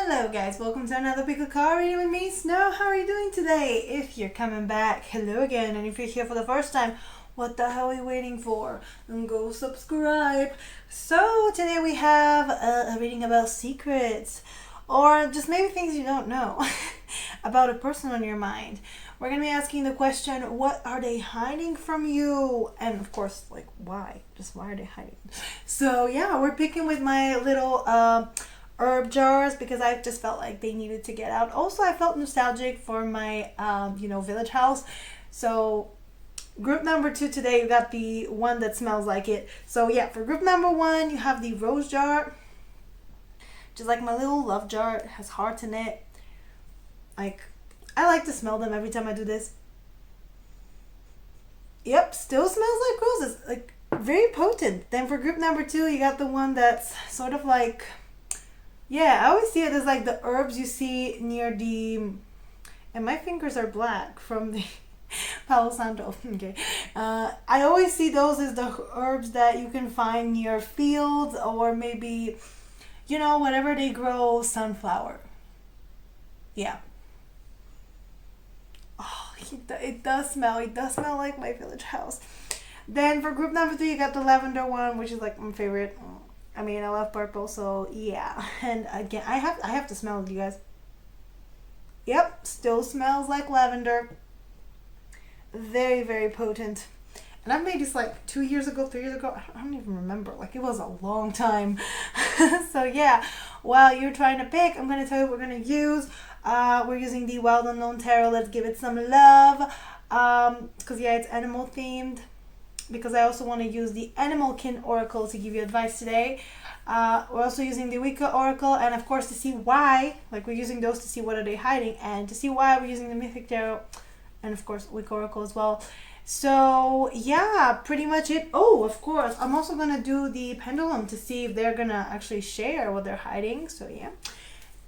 Hello guys, welcome to another pick a card reading with me, Snow. How are you doing today? If you're coming back, hello again, and if you're here for the first time, what the hell are you waiting for? And go subscribe. So today we have a reading about secrets, or just maybe things you don't know about a person on your mind. We're going to be asking the question, what are they hiding from you? And of course, like, why? Just why are they hiding? So yeah, we're picking with my little herb jars because I just felt like they needed to get out. Also, I felt nostalgic for my village house. So group number 2 today, you got the one that smells like it. So yeah, for group number 1, you have the rose jar, just like my little love jar. It has hearts in it. Like, I like to smell them every time I do this. Yep, still smells like roses, like very potent. Then for group number 2, you got the one that's sort of like, yeah, I always see it as like the herbs you see near the, and my fingers are black from the Palo Santo. Okay. I always see those as the herbs that you can find near fields, or maybe, whatever they grow, sunflower. Yeah. Oh, it does smell like my village house. Then for group number 3, you got the lavender one, which is like my favorite. I mean, I love purple, so yeah. And again, I have to smell it, you guys. Yep, still smells like lavender. Very, very potent. And I made this like 2 years ago, 3 years ago. I don't even remember. Like, it was a long time. So yeah, while you're trying to pick, I'm going to tell you what we're going to use. We're using the Wild Unknown Tarot. Let's give it some love. Because yeah, it's animal themed. Because I also want to use the Animal Kin Oracle to give you advice today. We're also using the Wicca Oracle, and of course to see why, like we're using those to see what are they hiding, and to see why we're using the Mythic Tarot, and of course Wicca Oracle as well. So yeah, pretty much it. Oh, of course, I'm also going to do the Pendulum to see if they're going to actually share what they're hiding, so yeah.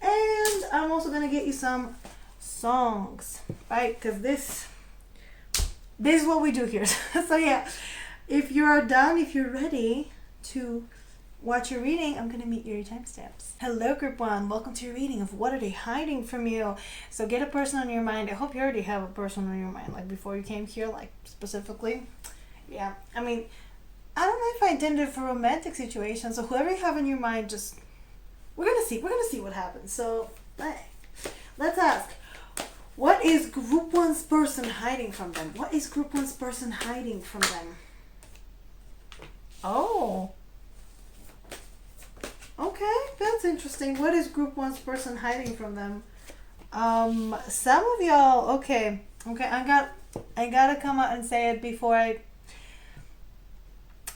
And I'm also going to get you some songs, right, because this is what we do here. So yeah, if you're done, if you're ready to watch your reading, I'm going to meet your timestamps. Hello group 1, welcome to your reading of what are they hiding from you. So get a person on your mind. I hope you already have a person on your mind, like before you came here, like specifically. Yeah, I mean, I don't know if I intended for romantic situations, so whoever you have in your mind, just, we're going to see what happens. So let's ask. What is group 1's person hiding from them? What is group 1's person hiding from them? Oh. Okay, that's interesting. What is group 1's person hiding from them? Some of y'all, okay, I gotta come out and say it before I,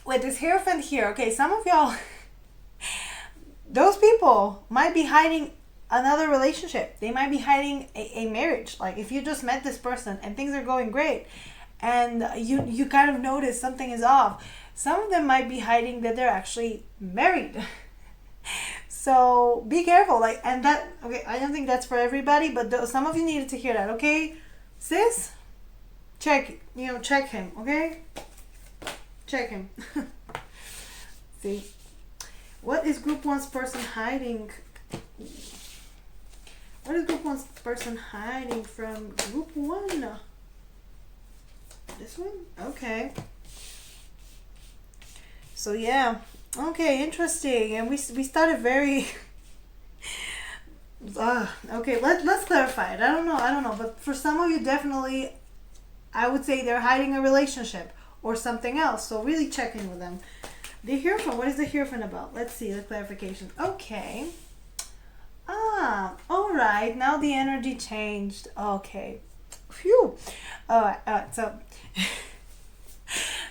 wait, this Hierophant here, okay, some of y'all, those people might be hiding another relationship. They might be hiding a marriage. Like, if you just met this person and things are going great and you kind of notice something is off, some of them might be hiding that they're actually married. So be careful. Like, and that, okay, I don't think that's for everybody, but some of you needed to hear that, okay? Sis, check him, okay? Check him. See, what is group 1's person hiding? What is group 1's person hiding from group 1? This one? Okay. So yeah. Okay, interesting. And we started very okay, let's clarify it. I don't know, but for some of you, definitely I would say they're hiding a relationship or something else. So really check in with them. The Hierophant, what is the Hierophant about? Let's see the clarification. Okay. All right. Now the energy changed. Okay. Phew. All right. So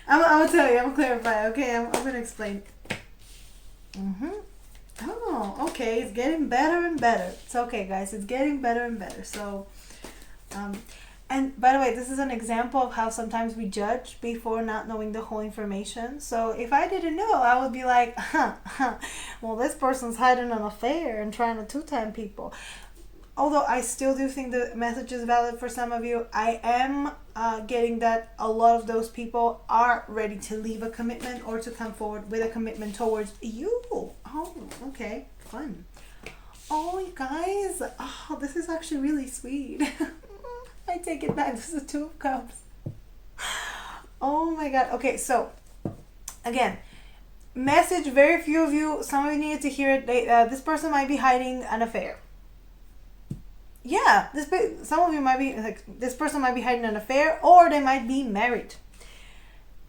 I'm gonna tell you. I'm gonna clarify. Okay. I'm gonna explain. Oh, okay. It's getting better and better. It's okay, guys. It's getting better and better. So, and by the way, this is an example of how sometimes we judge before not knowing the whole information. So if I didn't know, I would be like, well, this person's hiding an affair and trying to two-time people. Although I still do think the message is valid for some of you, I am getting that a lot of those people are ready to leave a commitment or to come forward with a commitment towards you. Oh, okay, fun. Oh, you guys. Oh, this is actually really sweet. I take it back. This is a Two of Cups. Oh my god. Okay, so again, message, very few of you, some of you needed to hear it. This person might be hiding an affair. Yeah, some of you might be like, this person might be hiding an affair, or they might be married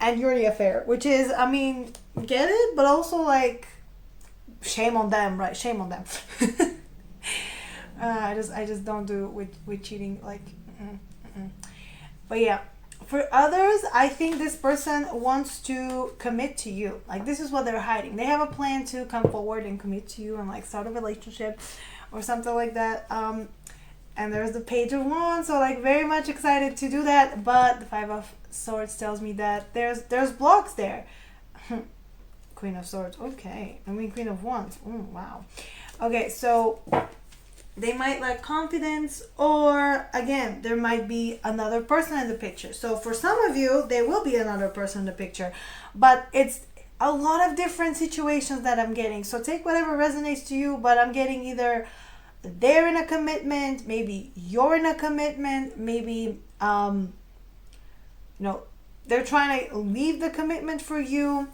and you're the affair, which is, I mean, get it, but also like, shame on them, right? Shame on them. I just don't do with cheating, like, but yeah. For others, I think this person wants to commit to you. Like, this is what they're hiding. They have a plan to come forward and commit to you and like start a relationship or something like that. And there's the Page of Wands, so like very much excited to do that. But the Five of Swords tells me that there's blocks there. Queen of Swords, okay. I mean, Queen of Wands. Wow. Okay, so they might lack confidence, or again, there might be another person in the picture. So for some of you, there will be another person in the picture, but it's a lot of different situations that I'm getting. So take whatever resonates to you, but I'm getting either they're in a commitment, maybe you're in a commitment, maybe they're trying to leave the commitment for you.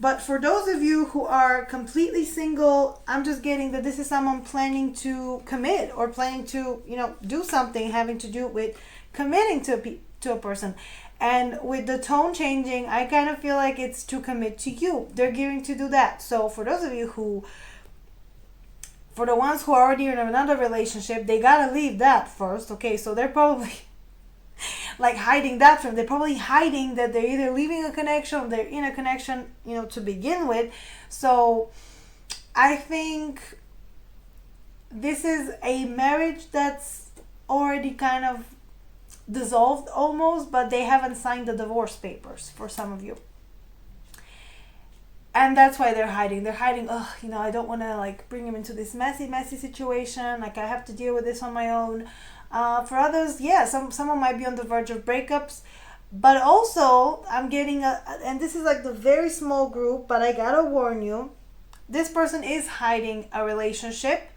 But for those of you who are completely single, I'm just getting that this is someone planning to commit or planning to, do something having to do with committing to a person. And with the tone changing, I kind of feel like it's to commit to you. They're gearing to do that. So for those of you for the ones who are already in another relationship, they gotta leave that first. Okay, so they're probably like hiding that from, they're probably hiding that they're either leaving a connection or they're in a connection, to begin with. So I think this is a marriage that's already kind of dissolved almost, but they haven't signed the divorce papers for some of you. And that's why they're hiding. They're hiding, I don't want to like bring him into this messy situation. Like, I have to deal with this on my own. For others, yeah, someone might be on the verge of breakups, but also I'm getting and this is like the very small group, but I gotta warn you, this person is hiding a relationship,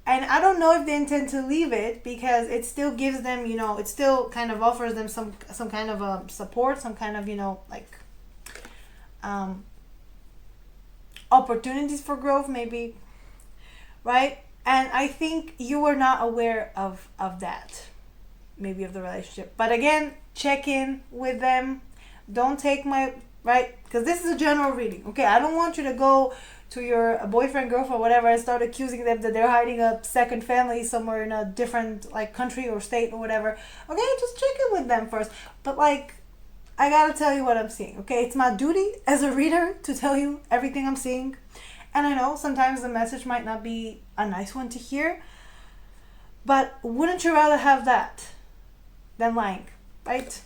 and I don't know if they intend to leave it, because it still gives them, it still kind of offers them some kind of support, some kind of, opportunities for growth, maybe, right? And I think you were not aware of that, maybe, of the relationship. But again, check in with them. Don't take right? Because this is a general reading, okay? I don't want you to go to your boyfriend, girlfriend, whatever, and start accusing them that they're hiding a second family somewhere in a different, like, country or state or whatever. Okay, just check in with them first. But, like, I gotta tell you what I'm seeing, okay? It's my duty as a reader to tell you everything I'm seeing. And I know sometimes the message might not be a nice one to hear, but wouldn't you rather have that than lying, right?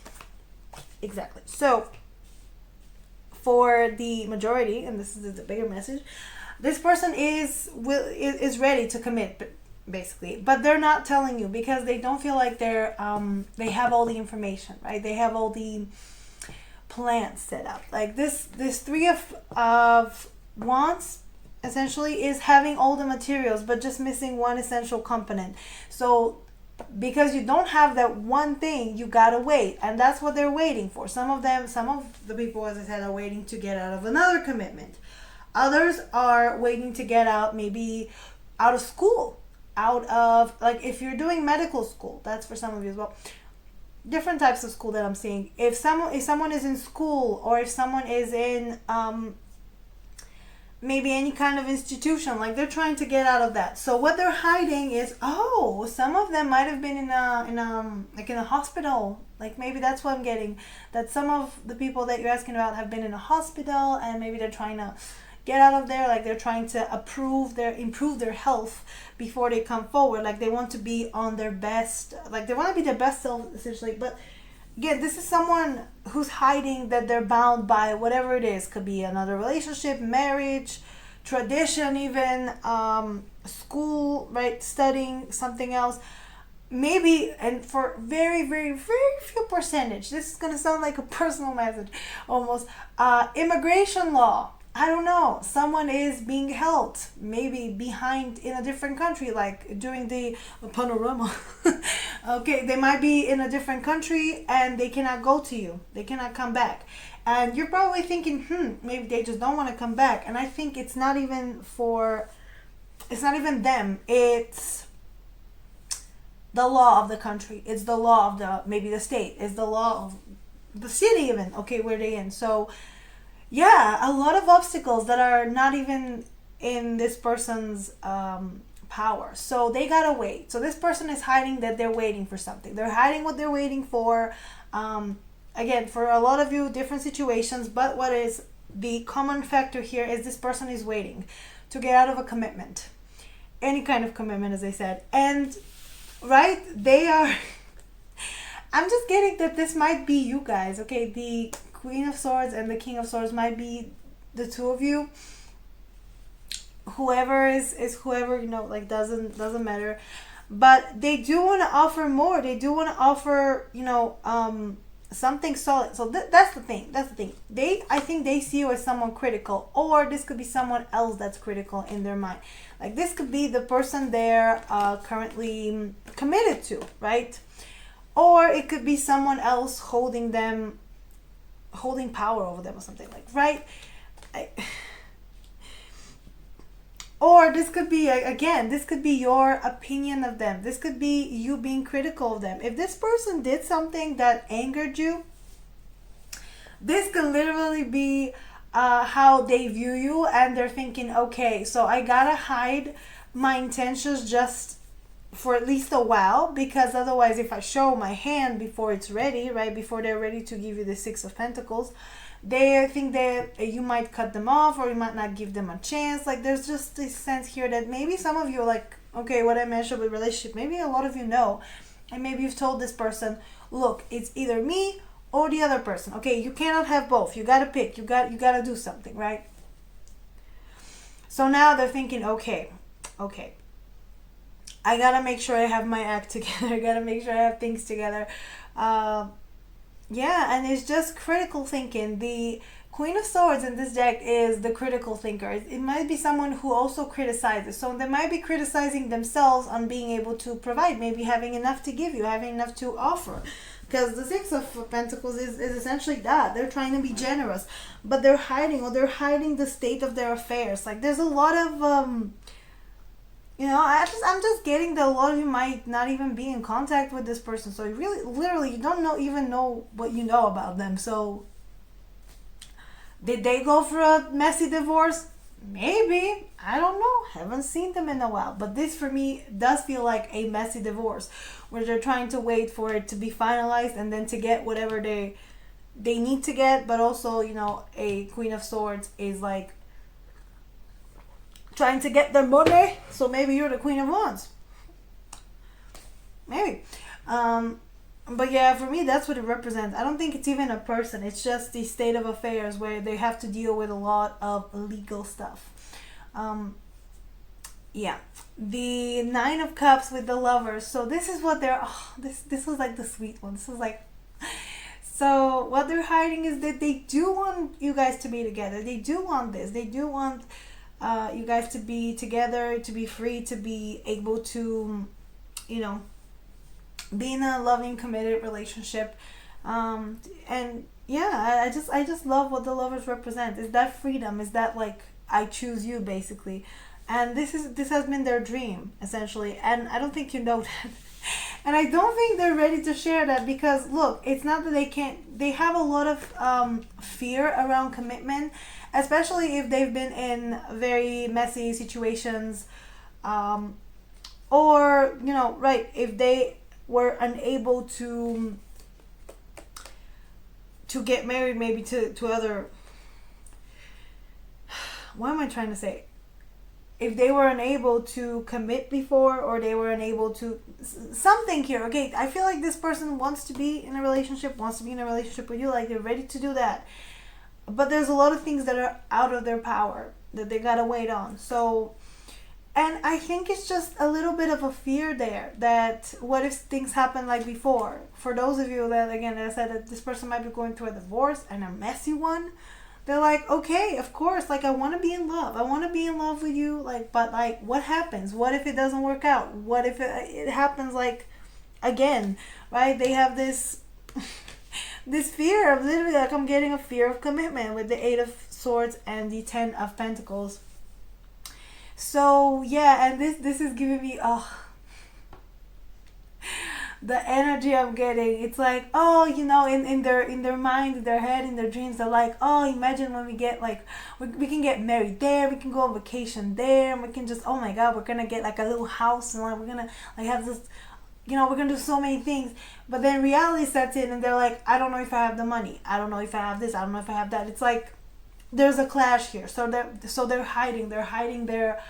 Exactly. So for the majority, and this is the bigger message, this person is ready to commit, basically, but they're not telling you because they don't feel like they have all the information, right? They have all the plans set up. Like this Three of Wands essentially is having all the materials, but just missing one essential component. So because you don't have that one thing, you gotta wait, and that's what they're waiting for. Some of the people, as I said, are waiting to get out of another commitment. Others are waiting to get out, maybe out of school, out of, like, if you're doing medical school, that's for some of you as well. Different types of school that I'm seeing. If someone is in school, or if someone is in maybe any kind of institution, like they're trying to get out of that. So what they're hiding is, some of them might have been in a hospital. Like, maybe that's what I'm getting, that some of the people that you're asking about have been in a hospital, and maybe they're trying to get out of there. Like, they're trying to improve their health before they come forward. Like, they want to be on their best, like they want to be their best self, essentially. But again, this is someone who's hiding that they're bound by whatever it is. Could be another relationship, marriage, tradition, even school, right? Studying something else. Maybe, and for very, very, very few percentage, this is going to sound like a personal message almost, immigration law. I don't know, someone is being held maybe behind in a different country, like during the panorama. Okay, they might be in a different country and they cannot go to you, they cannot come back. And you're probably thinking, maybe they just don't want to come back. And I think it's not even them, it's the law of the country, it's the law of the, maybe the state, it's the law of the city even, okay, where they in. So yeah, a lot of obstacles that are not even in this person's power. So they gotta wait. So this person is hiding that they're waiting for something. They're hiding what they're waiting for. Again, for a lot of you, different situations, but what is the common factor here is this person is waiting to get out of a commitment. Any kind of commitment, as I said. And, right, they are... I'm just getting that this might be you guys, okay? The Queen of Swords and the King of Swords might be the two of you. Whoever is whoever, like doesn't matter. But they do want to offer more. They do want to offer, something solid. So that's the thing. I think they see you as someone critical, or this could be someone else that's critical in their mind. Like this could be the person they're currently committed to, right? Or it could be someone else holding power over them or something, like, right? Or this could be, again, this could be your opinion of them. This could be you being critical of them. If this person did something that angered you, this could literally be how they view you, and they're thinking, okay, so I gotta hide my intentions just for at least a while, because otherwise if I show my hand before it's ready, right, before they're ready to give you the Six of Pentacles, they think that you might cut them off, or you might not give them a chance. Like there's just this sense here that maybe some of you are like, okay, what I mentioned with relationship, maybe a lot of you know, and maybe you've told this person, look, it's either me or the other person. Okay, you cannot have both. You gotta pick. You gotta do something, right? So now they're thinking, okay, I gotta make sure I have my act together. I gotta make sure I have things together. Yeah, and it's just critical thinking. The Queen of Swords in this deck is the critical thinker. It might be someone who also criticizes. So they might be criticizing themselves on being able to provide, maybe having enough to give you, having enough to offer. Because the Six of Pentacles is essentially that. They're trying to be generous, but they're hiding the state of their affairs. Like there's a lot of... I'm just getting that a lot of you might not even be in contact with this person. So you really, literally, you don't even know what you know about them. So did they go for a messy divorce? Maybe. I don't know. Haven't seen them in a while. But this for me does feel like a messy divorce, where they're trying to wait for it to be finalized and then to get whatever they need to get. But also, a Queen of Swords is like trying to get their money. So maybe you're the Queen of Wands. Maybe. But yeah, for me, that's what it represents. I don't think it's even a person. It's just the state of affairs where they have to deal with a lot of legal stuff. Yeah. The Nine of Cups with the Lovers. So this is what they're... this was like the sweet one. This was like... So what they're hiding is that they do want you guys to be together. They do want this. They do want... you guys to be together, to be free, to be able to, be in a loving, committed relationship. And yeah, I just love what the Lovers represent. Is that freedom? Is that like, I choose you, basically. And this has been their dream, essentially. And I don't think you know that. And I don't think they're ready to share that, because look, it's not that they have a lot of fear around commitment, especially if they've been in very messy situations, or, right, if they were unable to get married, maybe to other, what am I trying to say? If they were unable to commit before, or they were unable to... Something here, okay? I feel like this person wants to be in a relationship with you, like they're ready to do that. But there's a lot of things that are out of their power that they gotta wait on. So, and I think it's just a little bit of a fear there, that what if things happen like before? For those of you that, again, I said that this person might be going through a divorce, and a messy one, they're like, okay, of course, like I want to be in love. I want to be in love with you. Like, but like, what happens? What if it doesn't work out? What if it happens like again, right? They have this this fear of literally like I'm getting a fear of commitment with the Eight of Swords and the Ten of Pentacles. So yeah, and this is giving me the energy I'm getting. It's like, oh, you know, in their mind, in their head, in their dreams, they're like, oh, imagine when we get like we can get married there, we can go on vacation there, and we can just, oh my god, we're gonna get like a little house, and like we're gonna like have this, you know, we're gonna do so many things. But then reality sets in and they're like, I don't know if I have the money, I don't know if I have this, I don't know if I have that. It's like there's a clash here. So they're hiding their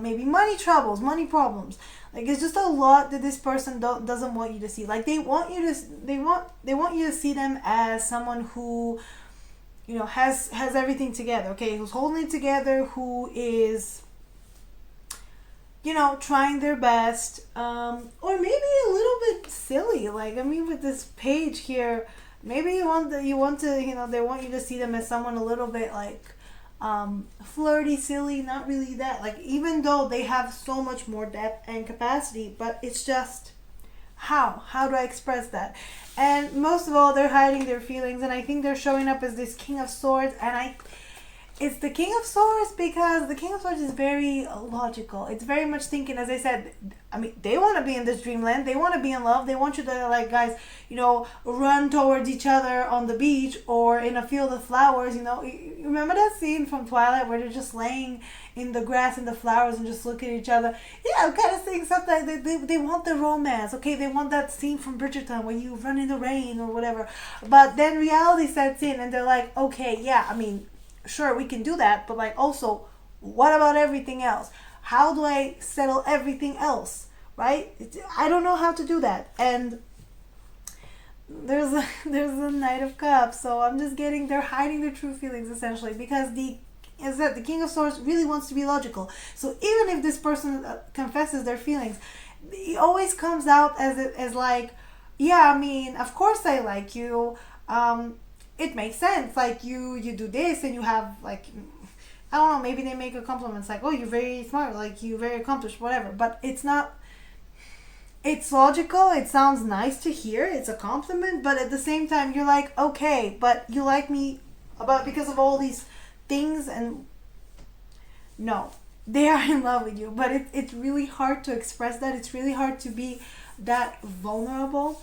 maybe money troubles, money problems. Like it's just a lot that this person doesn't want you to see. Like they want you to see them as someone who, you know, has everything together, okay, who's holding it together, who is, you know, trying their best, or maybe a little bit silly. Like, I mean, with this page here, maybe you want to, you know, they want you to see them as someone a little bit like flirty, silly, not really that. Like, even though they have so much more depth and capacity, but it's just how do I express that? And most of all, they're hiding their feelings, and I think they're showing up as this King of Swords, and it's the King of Swords because the King of Swords is very logical. It's very much thinking, as I said, I mean, they want to be in this dreamland. They want to be in love. They want you to, like, guys, you know, run towards each other on the beach or in a field of flowers, you know. You remember that scene from Twilight where they're just laying in the grass and the flowers and just look at each other? Yeah, I'm kind of saying something like they want the romance, okay? They want that scene from Bridgerton where you run in the rain or whatever. But then reality sets in and they're like, okay, yeah, I mean, sure, we can do that, but like also, what about everything else? How do I settle everything else, right? I don't know how to do that. And there's a Knight of Cups, so I'm just getting, they're hiding their true feelings essentially, because the King of Swords really wants to be logical. So even if this person confesses their feelings, it always comes out as like, yeah, I mean, of course I like you. It makes sense. Like you do this and you have like, I don't know, maybe they make a compliment. It's like, oh, you're very smart, like you're very accomplished, whatever. But it's not, it's logical. It sounds nice to hear. It's a compliment. But at the same time, you're like, okay, but you like me because of all these things, and no, they are in love with you. But it's really hard to express that. It's really hard to be that vulnerable.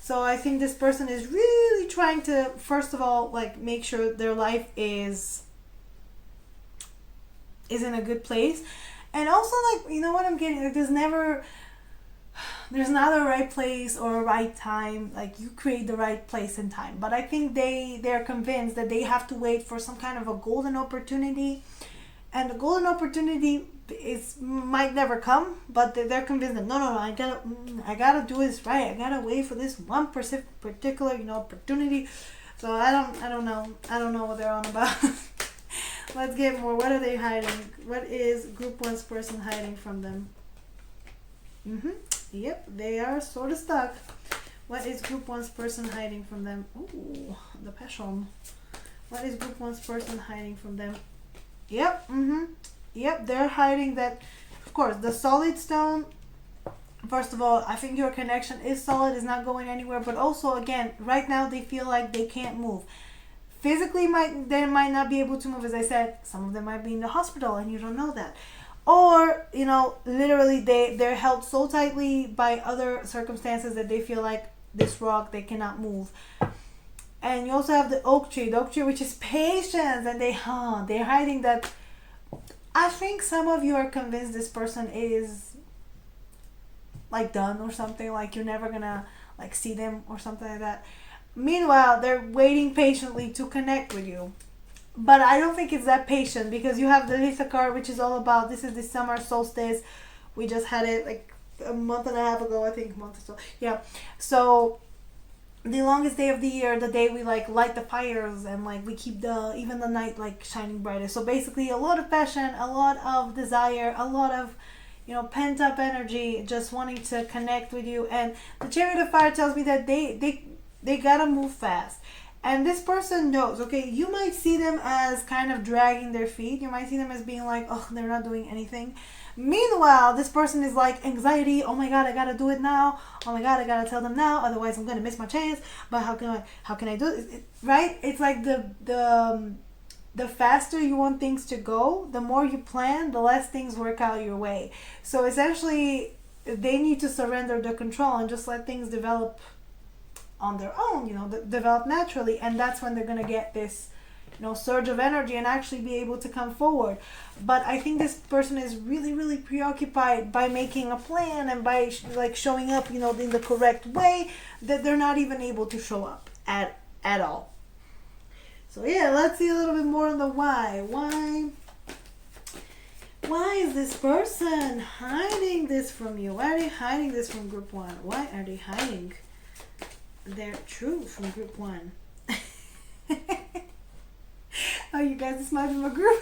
So I think this person is really trying to, first of all, like make sure their life is in a good place. And also, like, you know what I'm getting? Like, there's not a right place or a right time. Like, you create the right place and time. But I think they're convinced that they have to wait for some kind of a golden opportunity. And the golden opportunity might never come, but they're convinced that no, I gotta do this right. I gotta wait for this one particular, you know, opportunity. So I don't know what they're on about. Let's get more. What are they hiding? What is Group 1's person hiding from them? Yep, they are sort of stuck. What is Group 1's person hiding from them? Ooh, the passion. What is Group 1's person hiding from them? Yep, yep, they're hiding that, of course, the solid stone. First of all, I think your connection is solid, is not going anywhere, but also, again, right now they feel like they can't move. Physically, they might not be able to move, as I said. Some of them might be in the hospital and you don't know that. Or, you know, literally they're held so tightly by other circumstances that they feel like this rock, they cannot move. And you also have the oak tree, which is patience, and they're hiding that. I think some of you are convinced this person is like done or something, like you're never gonna like see them or something like that. Meanwhile, they're waiting patiently to connect with you. But I don't think it's that patient, because you have the Litha card, which is all about, this is the summer solstice. We just had it like a month and a half ago, I think, a month or so. Yeah. So the longest day of the year, the day we like light the fires and like we keep even the night like shining brighter. So basically a lot of passion, a lot of desire, a lot of, you know, pent up energy, just wanting to connect with you. And the Chariot of Fire tells me that they gotta move fast. And this person knows, okay, you might see them as kind of dragging their feet. You might see them as being like, oh, they're not doing anything. Meanwhile, this person is like anxiety. Oh my God, I gotta do it now. Oh my God, I gotta tell them now. Otherwise, I'm gonna miss my chance. But how can I do it? Right? It's like the faster you want things to go, the more you plan, the less things work out your way. So essentially, they need to surrender the control and just let things develop on their own, develop naturally. And that's when they're going to get this, surge of energy and actually be able to come forward. But I think this person is really, really preoccupied by making a plan and by showing up, in the correct way, that they're not even able to show up at all. So yeah, let's see a little bit more on the why. Why is this person hiding this from you? Why are they hiding this from group one? Why are they hiding their truth from group one? Oh, you guys, this might be my group.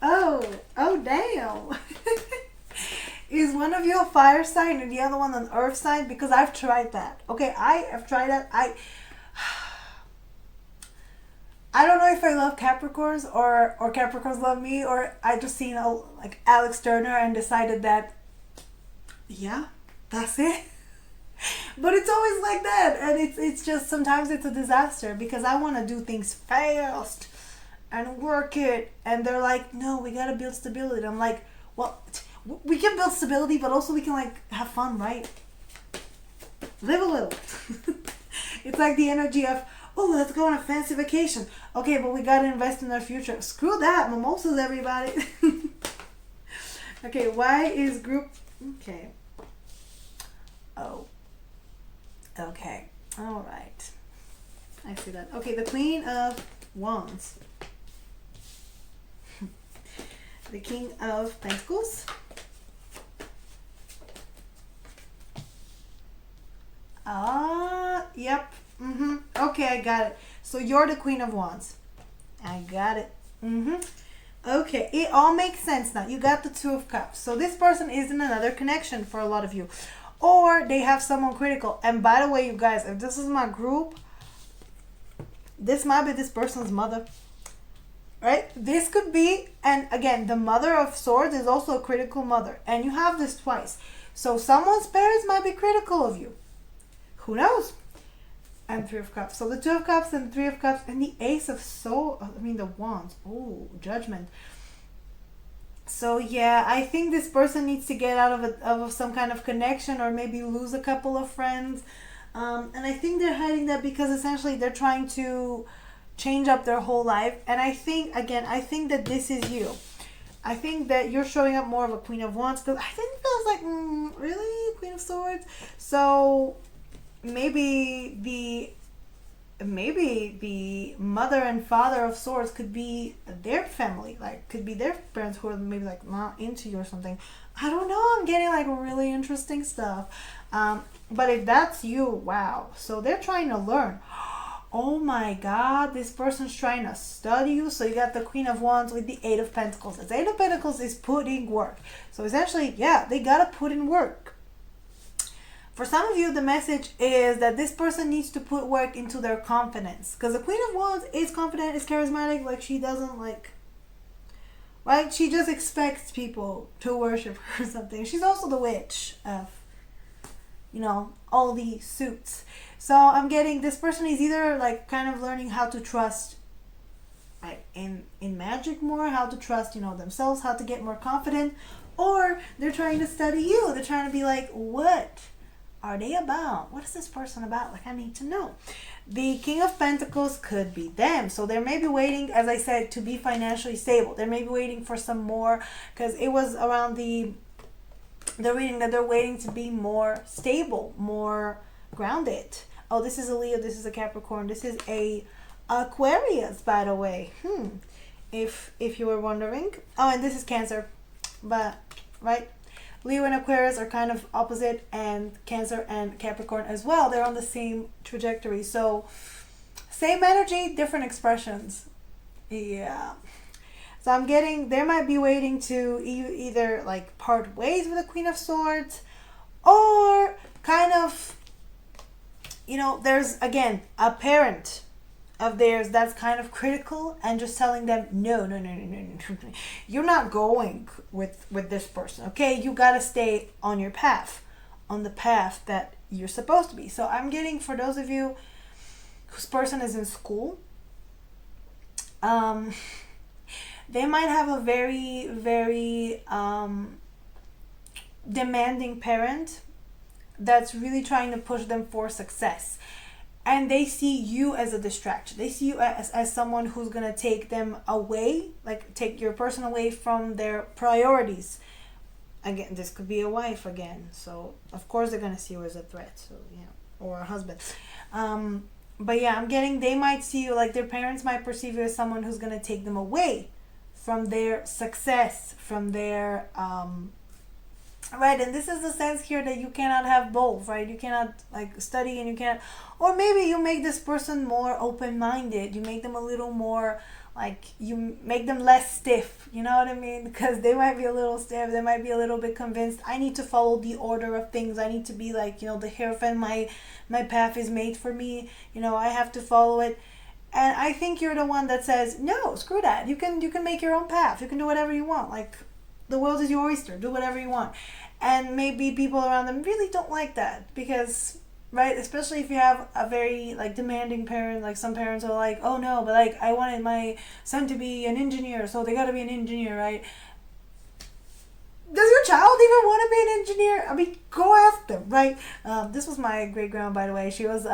Oh damn. Is one of you a fire sign and the other one an earth sign? Because I've tried that. Okay, I have tried that. I don't know if I love Capricorns or Capricorns love me, or I just seen like Alex Turner and decided that, yeah, that's it. But it's always like that, and it's just sometimes it's a disaster because I want to do things fast and work it, and they're like, no, we gotta build stability. I'm like, well, we can build stability, but also we can have fun, right? Live a little. It's like the energy of, oh, let's go on a fancy vacation. Okay, but we gotta invest in our future. Screw that, mimosas, everybody. Okay, why is group... Okay. Oh. Okay. All right. I see that. Okay, the Queen of Wands. The King of Pentacles. Yep. Okay, I got it. So you're the Queen of Wands. I got it. Okay, it all makes sense now. You got the Two of Cups. So this person is in another connection for a lot of you. Or they have someone critical. And by the way, you guys, if this is my group, this might be this person's mother. Right? This could be, and again, the Mother of Swords is also a critical mother. And you have this twice. So someone's parents might be critical of you. Who knows? And Three of Cups. So the Two of Cups and the Three of Cups and the Ace of the Wands. Oh, Judgment. So yeah, I think this person needs to get out of some kind of connection, or maybe lose a couple of friends. And I think they're hiding that because essentially they're trying to change up their whole life. And I think that this is you. I think that you're showing up more of a Queen of Wands, because I think it feels like, really? Queen of Swords? So maybe the mother and father of Swords could be their family, could be their parents who are maybe not into you or something. I don't know, I'm getting really interesting stuff. But if that's you, wow. So they're trying to learn. Oh my God, this person's trying to study you. So you got the Queen of Wands with the Eight of Pentacles. The Eight of Pentacles is putting work. So essentially, yeah, they gotta put in work. For some of you, the message is that this person needs to put work into their confidence. Because the Queen of Wands is confident, is charismatic. She doesn't right? She just expects people to worship her or something. She's also the witch of, all the suits. So I'm getting this person is either kind of learning how to trust in magic more, how to trust, themselves, how to get more confident, or they're trying to study you. They're trying to be like, what are they about? What is this person about? I need to know. The King of Pentacles could be them. So they may be waiting, as I said, to be financially stable. They may be waiting for some more, because it was around the reading that they're waiting to be more stable, more grounded. Oh, this is a Leo, this is a Capricorn, this is a Aquarius, by the way. If you were wondering. Oh, and this is Cancer. But, right? Leo and Aquarius are kind of opposite, and Cancer and Capricorn as well. They're on the same trajectory. So, same energy, different expressions. Yeah. So I'm getting, they might be waiting to either part ways with the Queen of Swords, or kind of there's again a parent of theirs that's kind of critical and just telling them no, no, no, no, no, no, you're not going with this person. Okay, you gotta stay on your path, on the path that you're supposed to be. So I'm getting, for those of you whose person is in school, they might have a very, very demanding parent that's really trying to push them for success. And they see you as a distraction. They see you as someone who's going to take them away, like take your person away from their priorities. Again, this could be a wife again. So, of course, they're going to see you as a threat. So, or a husband. But yeah, I'm getting, they might see you, like their parents might perceive you as someone who's going to take them away from their success, from their right. And this is the sense here that you cannot have both, right? You cannot like study and you can't, or maybe you make this person more open-minded, you make them a little more like, you make them less stiff, you know what I mean? Because they might be a little stiff, they might be a little bit convinced, I need to follow the order of things, I need to be like, the hierophant, my path is made for me, I have to follow it. And I think you're the one that says, no, screw that. You can make your own path. You can do whatever you want. Like, the world is your oyster. Do whatever you want. And maybe people around them really don't like that because, right, especially if you have a very, like, demanding parent. Like, some parents are like, oh, no, but, like, I wanted my son to be an engineer, so they got to be an engineer, right? Does your child even want to be an engineer? I mean, go ask them, right? This was my great-grandma, by the way. She was...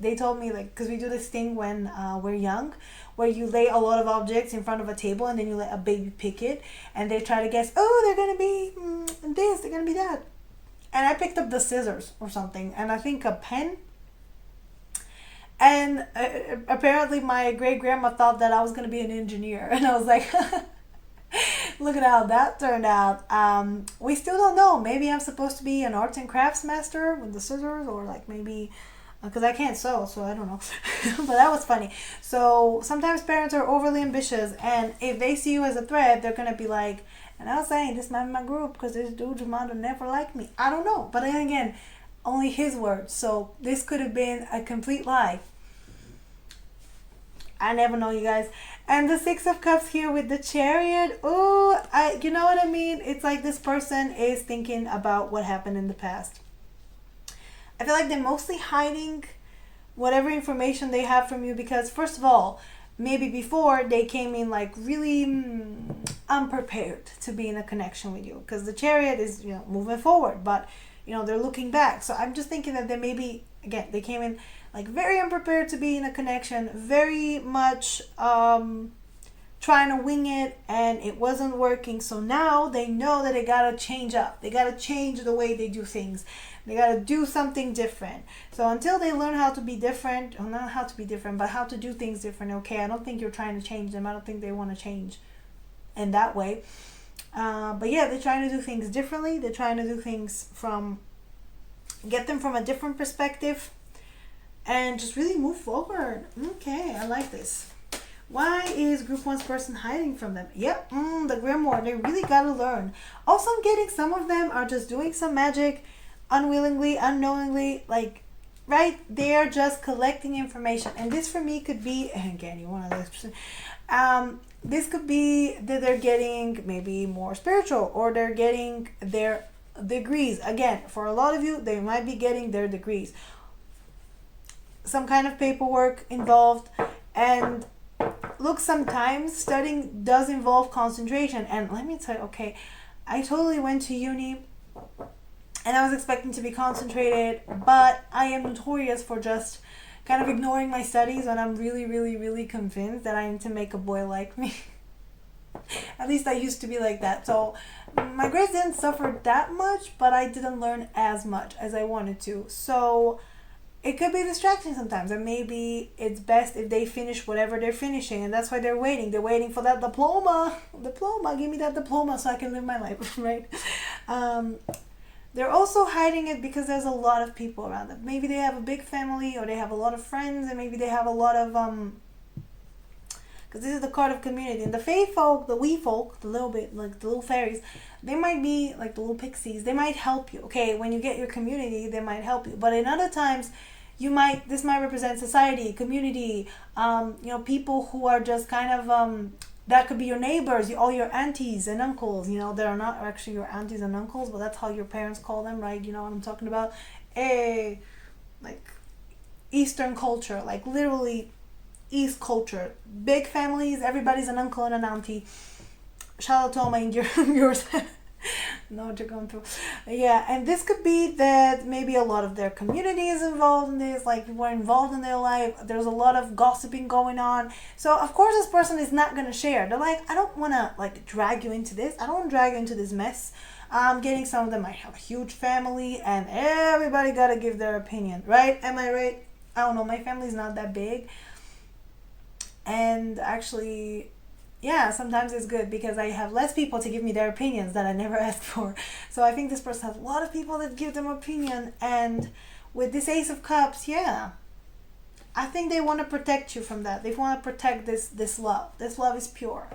they told me, like, because we do this thing when we're young, where you lay a lot of objects in front of a table and then you let a baby pick it and they try to guess, oh, they're going to be this, they're going to be that. And I picked up the scissors or something, and I think a pen. And apparently my great-grandma thought that I was going to be an engineer. And I was like, look at how that turned out. We still don't know. Maybe I'm supposed to be an arts and crafts master with the scissors, or like maybe... because I can't sew, so I don't know. But that was funny. So sometimes parents are overly ambitious, and if they see you as a threat, they're going to be like, and I was saying, this might be my group because this dude Jamal never liked me. I don't know. But then again, only his words. So this could have been a complete lie. I never know, you guys. And the Six of Cups here with the Chariot. Oh, you know what I mean? It's like this person is thinking about what happened in the past. I feel like they're mostly hiding whatever information they have from you because, first of all, maybe before they came in like really unprepared to be in a connection with you, because the Chariot is moving forward, but they're looking back. So I'm just thinking that they maybe, again, they came in like very unprepared to be in a connection, very much trying to wing it, and it wasn't working. So now they know that they gotta change up, they gotta change the way they do things. They got to do something different. So until they learn how to be different, or not how to be different, but how to do things different, okay, I don't think you're trying to change them. I don't think they want to change in that way. But yeah, they're trying to do things differently. They're trying to do things get them from a different perspective and just really move forward. Okay, I like this. Why is Group 1's person hiding from them? Yep, the Grimoire. They really got to learn. Also, I'm getting some of them are just doing some magic unwillingly, unknowingly, like, right? They are just collecting information. And this for me could be, and again, you want to this could be that they're getting maybe more spiritual, or they're getting their degrees. Again, for a lot of you, they might be getting their degrees. Some kind of paperwork involved. And look, sometimes studying does involve concentration. And let me tell you, okay, I totally went to uni and I was expecting to be concentrated, but I am notorious for just kind of ignoring my studies when I'm really, really, really convinced that I need to make a boy like me. At least I used to be like that. So my grades didn't suffer that much, but I didn't learn as much as I wanted to. So it could be distracting sometimes, and maybe it's best if they finish whatever they're finishing, and that's why they're waiting. They're waiting for that diploma. Give me that diploma so I can live my life, right? They're also hiding it because there's a lot of people around them. Maybe they have a big family, or they have a lot of friends, and maybe they have a lot of because this is the card of community. And the fae folk, the wee folk, the little bit like the little fairies, they might be like the little pixies. They might help you. Okay, when you get your community, they might help you. But in other times, this might represent society, community, people who are just kind of that could be your neighbors, all your aunties and uncles. They are not actually your aunties and uncles, but that's how your parents call them, right? You know what I'm talking about? Like Eastern culture, like literally East culture, big families, everybody's an uncle and an auntie. Shout out to all my Indian viewers. Know what you're going through. Yeah, and this could be that maybe a lot of their community is involved in this, like we're involved in their life. There's a lot of gossiping going on. So of course this person is not gonna share. They're like, I don't wanna like drag you into this. I don't wanna drag you into this mess. I'm getting some of them might have a huge family and everybody gotta give their opinion, right? Am I right? I don't know, my family's not that big. And actually, yeah, sometimes it's good because I have less people to give me their opinions that I never asked for. So I think this person has a lot of people that give them opinion. And with this Ace of Cups, yeah, I think they want to protect you from that. They want to protect this love. This love is pure.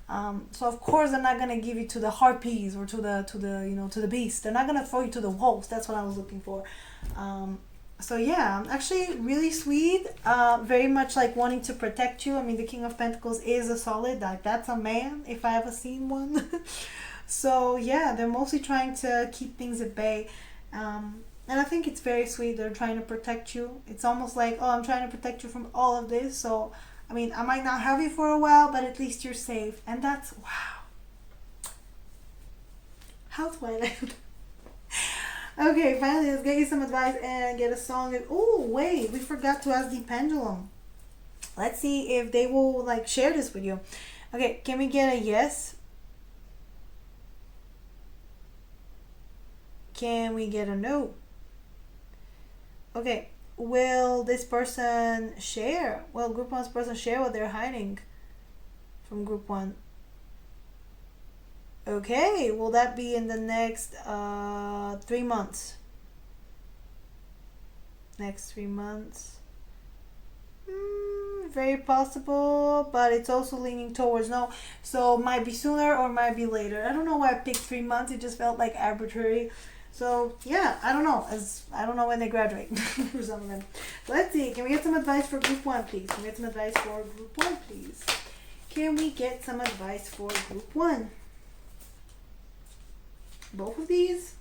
So of course they're not gonna give you to the harpies or to the beast. They're not gonna throw you to the wolves. That's what I was looking for. So yeah, actually really sweet, very much like wanting to protect you. I mean, the King of Pentacles is a solid, like that's a man if I ever seen one. So yeah, they're mostly trying to keep things at bay. And I think it's very sweet. They're trying to protect you. It's almost like, oh, I'm trying to protect you from all of this. So, I mean, I might not have you for a while, but at least you're safe. And that's, wow. How Twilight. Okay, finally, let's get you some advice and get a song. Oh, wait, we forgot to ask the pendulum. Let's see if they will like share this with you. Okay, can we get a yes? Can we get a no? Okay, will this person share? Will group one's person share what they're hiding from group one? Okay, will that be in the next 3 months? Next 3 months? Very possible, but it's also leaning towards no. So might be sooner or might be later. I don't know why I picked 3 months. It just felt like arbitrary. So yeah, I don't know. I don't know when they graduate for some of them. Let's see. Can we get some advice for group one, please? Can we get some advice for group one, please? Can we get some advice for group one? Both of these?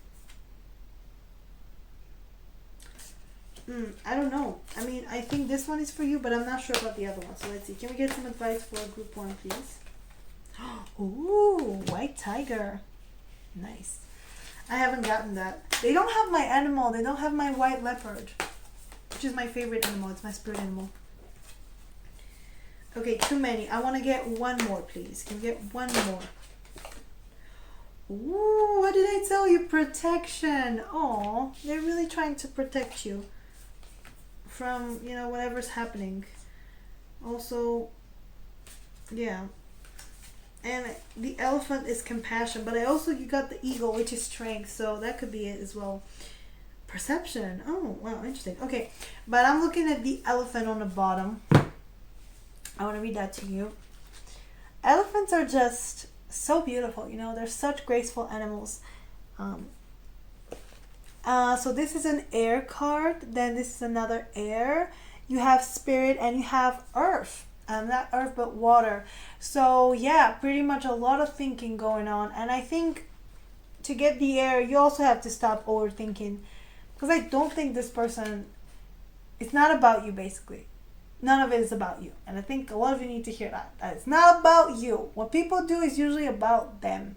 I don't know. I mean, I think this one is for you, but I'm not sure about the other one. So let's see. Can we get some advice for group one, please? Ooh, white tiger. Nice. I haven't gotten that. They don't have my animal. They don't have my white leopard, which is my favorite animal. It's my spirit animal. Okay, too many. I want to get one more, please. Can we get one more? Ooh, what did I tell you? Protection. Oh, they're really trying to protect you from, whatever's happening. Also, yeah. And the elephant is compassion, but you got the eagle, which is strength, so that could be it as well. Perception. Oh, wow, interesting. Okay, but I'm looking at the elephant on the bottom. I want to read that to you. Elephants are just so beautiful, they're such graceful animals. So this is an air card, then this is another air. You have spirit and you have earth. Not earth but water. So yeah, pretty much a lot of thinking going on. And I think to get the air, you also have to stop overthinking, because I don't think this person, it's not about you basically. None of it is about you. And I think a lot of you need to hear that it's not about you. What people do is usually about them.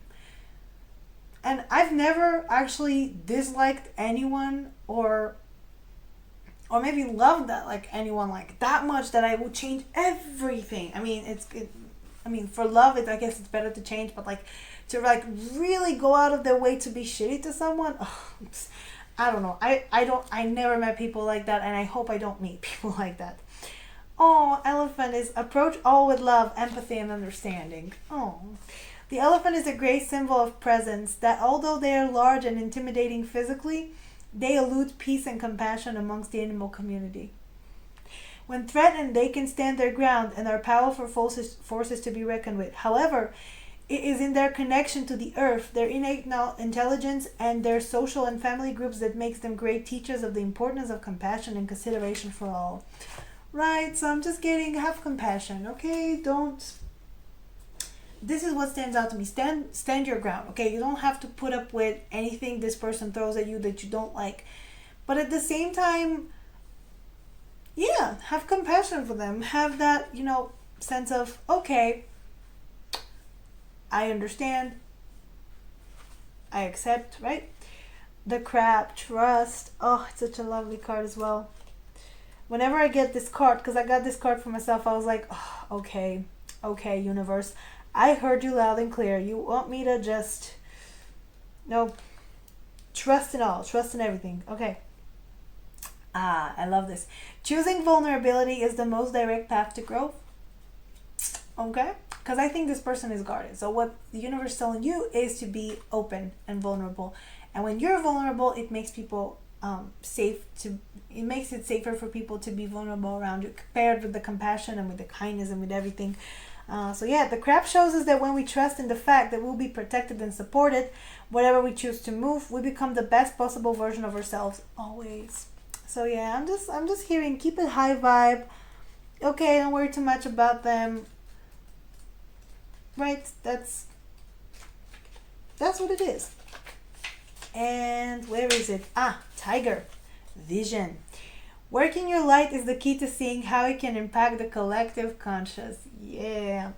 And I've never actually disliked anyone or maybe loved that like anyone like that much that I would change everything. I mean, for love, I guess it's better to change, but like to like really go out of their way to be shitty to someone, I don't know. I never met people like that, and I hope I don't meet people like that. Oh, elephant is approach all with love, empathy, and understanding. Oh, the elephant is a great symbol of presence that although they are large and intimidating physically, they elude peace and compassion amongst the animal community. When threatened, they can stand their ground and are powerful forces to be reckoned with. However, it is in their connection to the earth, their innate intelligence, and their social and family groups that makes them great teachers of the importance of compassion and consideration for all. Right? So I'm just getting, have compassion, okay? Don't, this is what stands out to me. Stand your ground, okay? You don't have to put up with anything this person throws at you that you don't like. But at the same time, yeah, have compassion for them. Have that, sense of, okay, I understand, I accept, right? The crab, trust. Oh, it's such a lovely card as well. Whenever I get this card, because I got this card for myself, I was like, oh, okay, universe. I heard you loud and clear. You want me to just, no, trust in all, trust in everything. Okay. I love this. Choosing vulnerability is the most direct path to growth. Okay? Because I think this person is guarded. So what the universe is telling you is to be open and vulnerable. And when you're vulnerable, it makes people it makes it safer for people to be vulnerable around you, paired with the compassion and with the kindness and with everything. So yeah, the crab shows us that when we trust in the fact that we'll be protected and supported, whatever we choose to move, we become the best possible version of ourselves always. So yeah, I'm just hearing, keep it high vibe. Okay, don't worry too much about them. Right? That's what it is. And where is it? Tiger. Vision. Working your light is the key to seeing how it can impact the collective conscious. Yeah,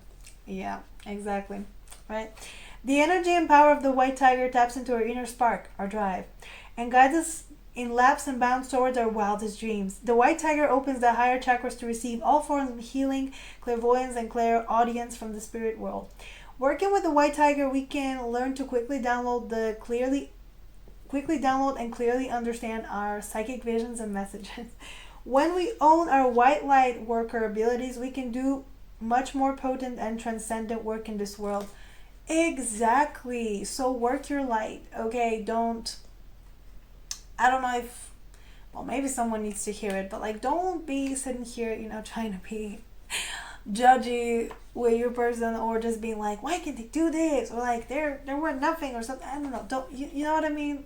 exactly. Right? The energy and power of the white tiger taps into our inner spark, our drive, and guides us in laps and bounds towards our wildest dreams. The white tiger opens the higher chakras to receive all forms of healing, clairvoyance, and clairaudience from the spirit world. Working with the white tiger, we can learn to quickly download and clearly understand our psychic visions and messages. When we own our white light worker abilities, we can do much more potent and transcendent work in this world. Exactly. So work your light, okay? I don't know if, well, maybe someone needs to hear it, but like, don't be sitting here, trying to be judgy with your person, or just being like, why can't they do this? Or like, they're worth nothing or something. I don't know. Don't, you know what I mean?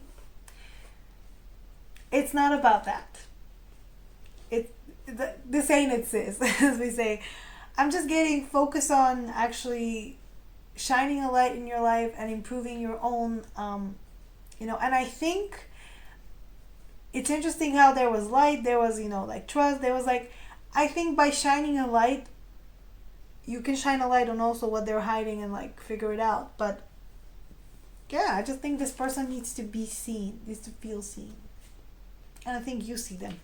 It's not about that. This ain't it, sis, as we say. I'm just getting focused on actually shining a light in your life and improving your own, and I think it's interesting how there was light, there was, like trust, there was like, I think by shining a light, you can shine a light on also what they're hiding and like figure it out. But yeah, I just think this person needs to be seen, needs to feel seen. And I think you see them.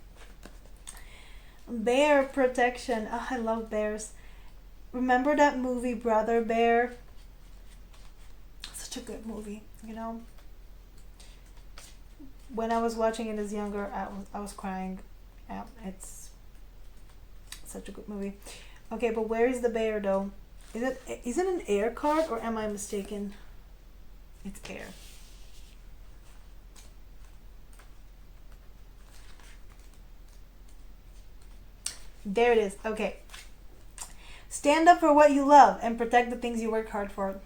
Bear protection. Oh, I love bears. Remember that movie Brother Bear? Such a good movie, When I was watching it as younger, I was crying. Yeah, it's such a good movie. Okay, but where is the bear though? Is it an air card, or am I mistaken? It's air. There it is. Okay. Stand up for what you love and protect the things you work hard for.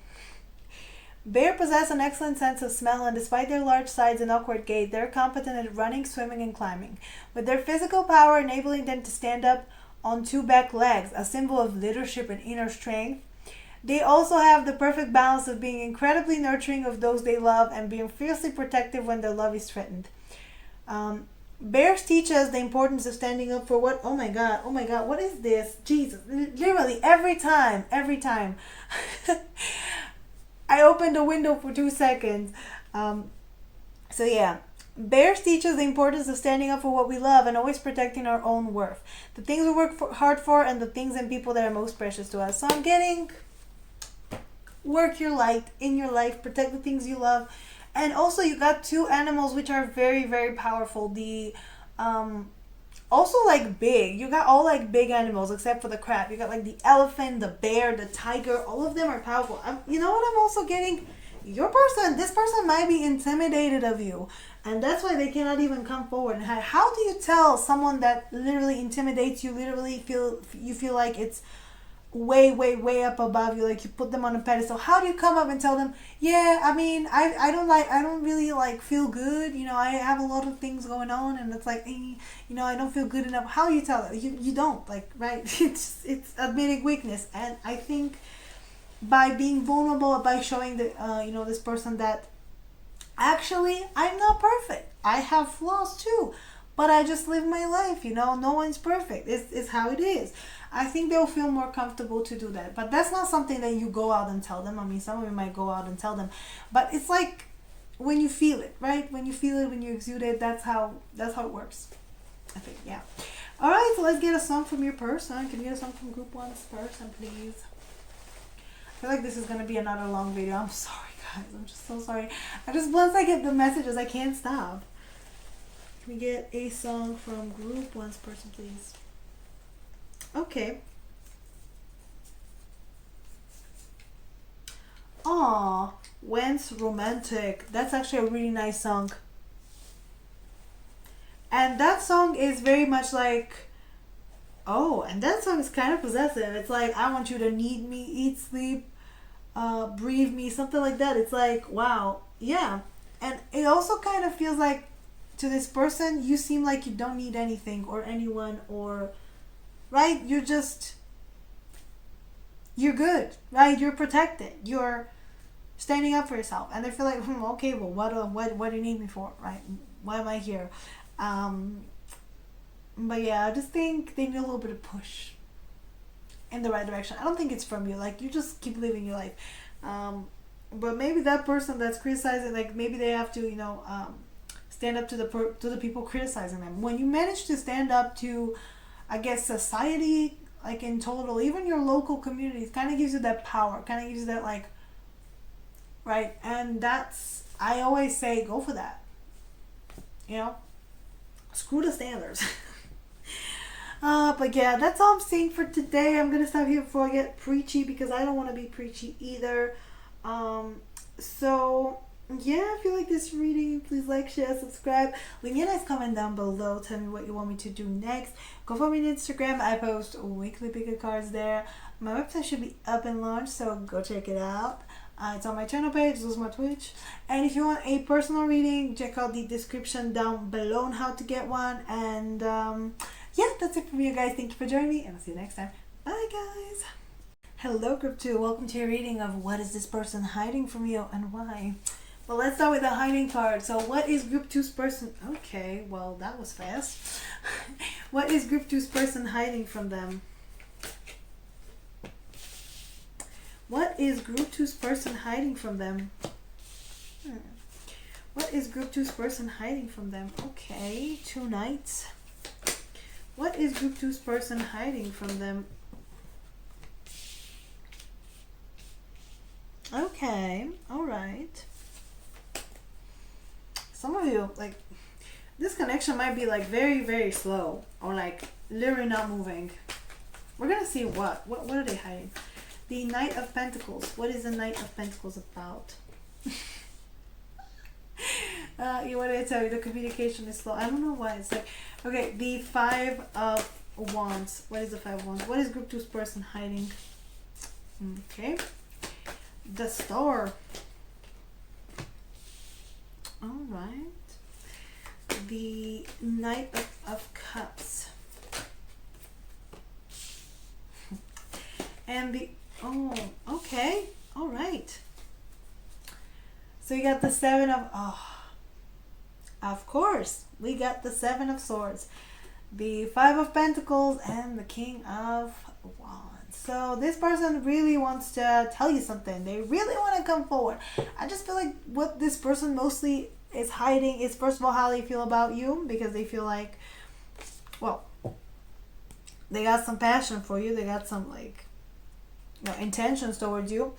Bear possess an excellent sense of smell, and despite their large size and awkward gait, they're competent at running, swimming, and climbing, with their physical power enabling them to stand up on two back legs, a symbol of leadership and inner strength. They also have the perfect balance of being incredibly nurturing of those they love and being fiercely protective when their love is threatened. Bears teach us the importance of standing up for what, oh my god, what is this? Jesus, literally every time. I opened the window for 2 seconds. So yeah, bears teach us the importance of standing up for what we love and always protecting our own worth. The things we work hard for, and the things and people that are most precious to us. So I'm getting, work your light in your life, protect the things you love. And also you got two animals which are very, very powerful. The also like big. You got all like big animals except for the crab. You got like the elephant, the bear, the tiger. All of them are powerful. You know what I'm also getting? This person might be intimidated of you. And that's why they cannot even come forward. And how do you tell someone that literally intimidates you, literally feel like it's way up above you, like you put them on a pedestal. How do you come up and tell them, yeah, I mean, I don't really like feel good, I have a lot of things going on, and it's like, I don't feel good enough. How do you tell them? You don't, like, right? It's admitting weakness. And I think by being vulnerable, by showing that this person that actually I'm not perfect, I have flaws too, but I just live my life. No one's perfect. It's how it is. I think they'll feel more comfortable to do that. But that's not something that you go out and tell them. I mean, some of you might go out and tell them, but it's like when you feel it, right? When you feel it, when you exude it, that's how it works. I think, yeah. All right, so let's get a song from your person. Can you get a song from Group 1's person, please? I feel like this is gonna be another long video. I'm sorry, guys. I'm just so sorry. Once I get the messages, I can't stop. Can we get a song from Group 1's person, please? Okay. Aw, When's Romantic. That's actually a really nice song. And that song is very much like, and that song is kind of possessive. It's like, I want you to need me, eat, sleep, breathe me, something like that. It's like, wow, yeah. And it also kind of feels like, to this person, you seem like you don't need anything or anyone, or right? You're good, right? You're protected. You're standing up for yourself, and they feel like, okay, well, what do you need me for, right? Why am I here? But yeah, I just think they need a little bit of push in the right direction. I don't think it's from you. Like, you just keep living your life. But maybe that person that's criticizing, like, maybe they have to, stand up to the people criticizing them. When you manage to stand up to, I guess, society, like in total, even your local communities, kind of gives you that power, kind of gives you that, like, right? And that's, I always say, go for that. Screw the standards. But yeah, that's all I'm saying for today. I'm gonna stop here before I get preachy, because I don't want to be preachy either. So yeah, if you like this reading, please like, share, subscribe. Leave me a nice comment down below. Tell me what you want me to do next. Go follow me on Instagram. I post weekly pick cards there. My website should be up and launched, so go check it out. It's on my channel page, this is my Twitch. And if you want a personal reading, check out the description down below on how to get one. And yeah, that's it from you guys. Thank you for joining me, and I'll see you next time. Bye, guys. Hello, Group 2. Welcome to your reading of what is this person hiding from you and why. Well, let's start with the hiding card. So what is Group 2's person? Okay, well, that was fast. What is Group 2's person hiding from them? What is Group 2's person hiding from them? What is Group 2's person hiding from them? Okay, 2 knights. What is Group 2's person hiding from them? Okay, alright. Some of you, like, this connection might be like very, very slow, or like literally not moving. We're gonna see what are they hiding? The Knight of Pentacles. What is the Knight of Pentacles about? What did I tell you? The communication is slow. I don't know why. It's like, okay, the 5 of Wands. What is the 5 of Wands? What is Group 2's person hiding? Okay. The Star. Alright. The Knight of Cups. And the, okay. Alright. So you got the 7 of course, we got the 7 of Swords, the 5 of Pentacles, and the King of Wands. So this person really wants to tell you something. They really want to come forward. I just feel like what this person mostly is hiding is, first of all, how they feel about you, because they feel like, well, they got some passion for you. They got some, like, intentions towards you.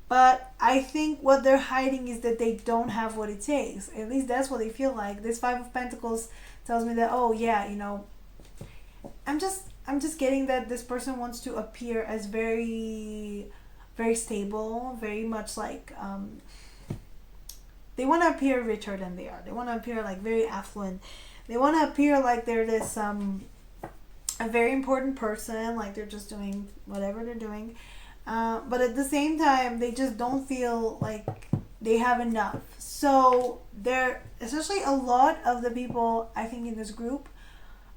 But I think what they're hiding is that they don't have what it takes. At least that's what they feel like. This 5 of Pentacles tells me that, oh yeah, I'm just getting that this person wants to appear as very, very stable, very much like, they want to appear richer than they are. They want to appear like very affluent. They want to appear like they're this, a very important person, like they're just doing whatever they're doing, but at the same time they just don't feel like they have enough. So they're essentially, a lot of the people I think in this group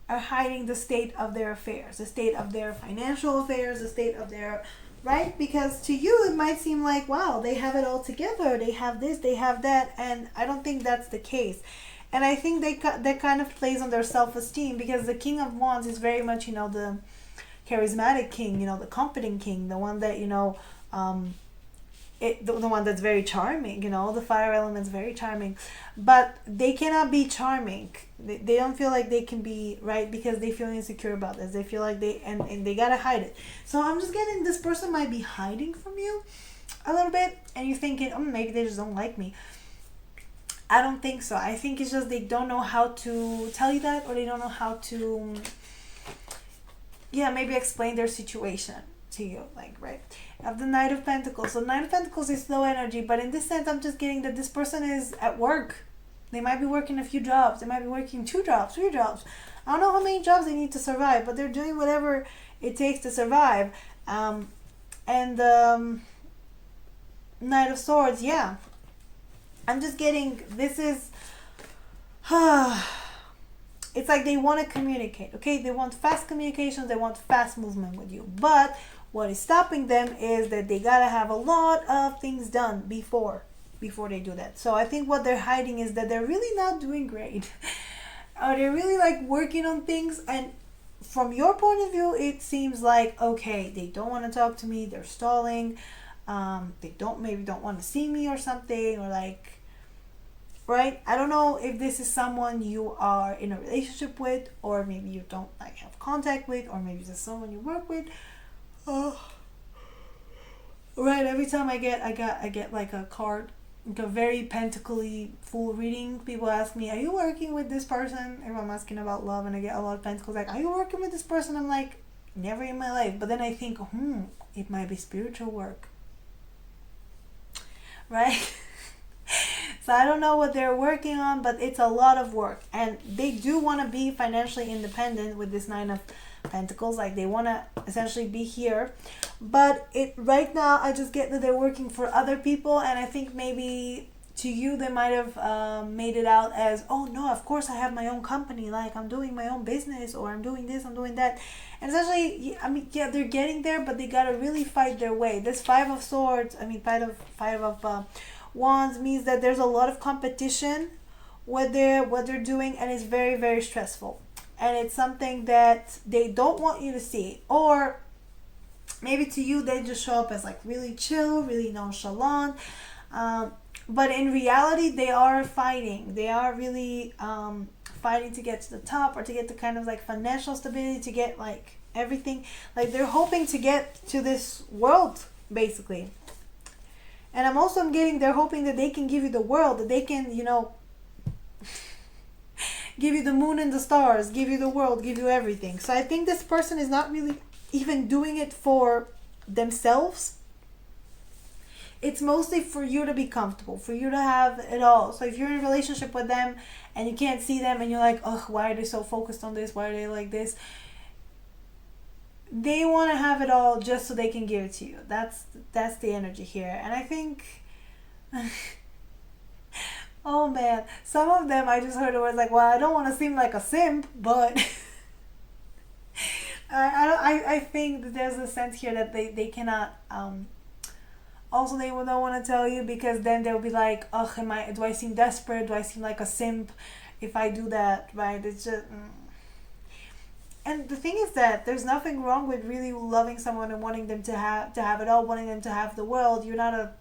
are hiding the state of their affairs, the state of their financial affairs, the state of their, right? Because to you it might seem like, wow, they have it all together, they have this, they have that, and I don't think that's the case. And I think that kind of plays on their self-esteem, because the King of Wands is very much, the charismatic king, the confident king, the one that, the one that's very charming, the fire element's very charming, but they cannot be charming. They don't feel like they can be, right, because they feel insecure about this. They feel like and they gotta hide it. So I'm just getting, this person might be hiding from you a little bit, and you're thinking, oh, maybe they just don't like me. I don't think so. I think it's just they don't know how to tell you that, or they don't know how to, maybe explain their situation to you, like, right? Of the Knight of Pentacles. So Knight of Pentacles is low energy, but in this sense, I'm just getting that this person is at work. They might be working a few jobs. They might be working 2 jobs, 3 jobs. I don't know how many jobs they need to survive, but they're doing whatever it takes to survive. And Knight of Swords, yeah. I'm just getting, this is, it's like they want to communicate, okay? They want fast communications, they want fast movement with you. But what is stopping them is that they gotta have a lot of things done before they do that. So I think what they're hiding is that they're really not doing great. Or they're really like working on things, and from your point of view, it seems like, okay, they don't want to talk to me, they're stalling, they maybe don't want to see me or something, or like, right? I don't know if this is someone you are in a relationship with, or maybe you don't like have contact with, or maybe it's someone you work with. Right, every time I get like a card, like a very pentacly full reading, people ask me, are you working with this person? If I'm asking about love and I get a lot of pentacles, like, are you working with this person? I'm like, never in my life. But then I think, it might be spiritual work, right? So I don't know what they're working on, but it's a lot of work, and they do want to be financially independent with this Nine of Pentacles. Like, they want to essentially be here, but right now I just get that they're working for other people, and I think maybe to you they might have made it out as, oh no, of course I have my own company, like I'm doing my own business, or I'm doing this, I'm doing that. And essentially, I mean, yeah, they're getting there, but they gotta really fight their way. This Five of Swords, I mean, five of Wands means that there's a lot of competition what they're doing, and it's very, very stressful, and it's something that they don't want you to see. Or maybe to you they just show up as like really chill, really nonchalant, but in reality they are fighting. They are really fighting to get to the top, or to get the kind of like financial stability, to get like everything. Like, they're hoping to get to this world basically. And I'm getting, they're hoping that they can give you the world, that they can, give you the moon and the stars, give you the world, give you everything. So I think this person is not really even doing it for themselves. It's mostly for you to be comfortable, for you to have it all. So if you're in a relationship with them and you can't see them, and you're like, ugh, why are they so focused on this? Why are they like this? They want to have it all just so they can give it to you. That's the energy here. And I think, oh man, some of them I just heard it was like, well, I don't want to seem like a simp, but I think that there's a sense here that they cannot. Also, they don't want to tell you, because then they'll be like, ugh, do I seem desperate? Do I seem like a simp if I do that? Right? It's just. And the thing is that there's nothing wrong with really loving someone and wanting them to have it all, wanting them to have the world. You're not a,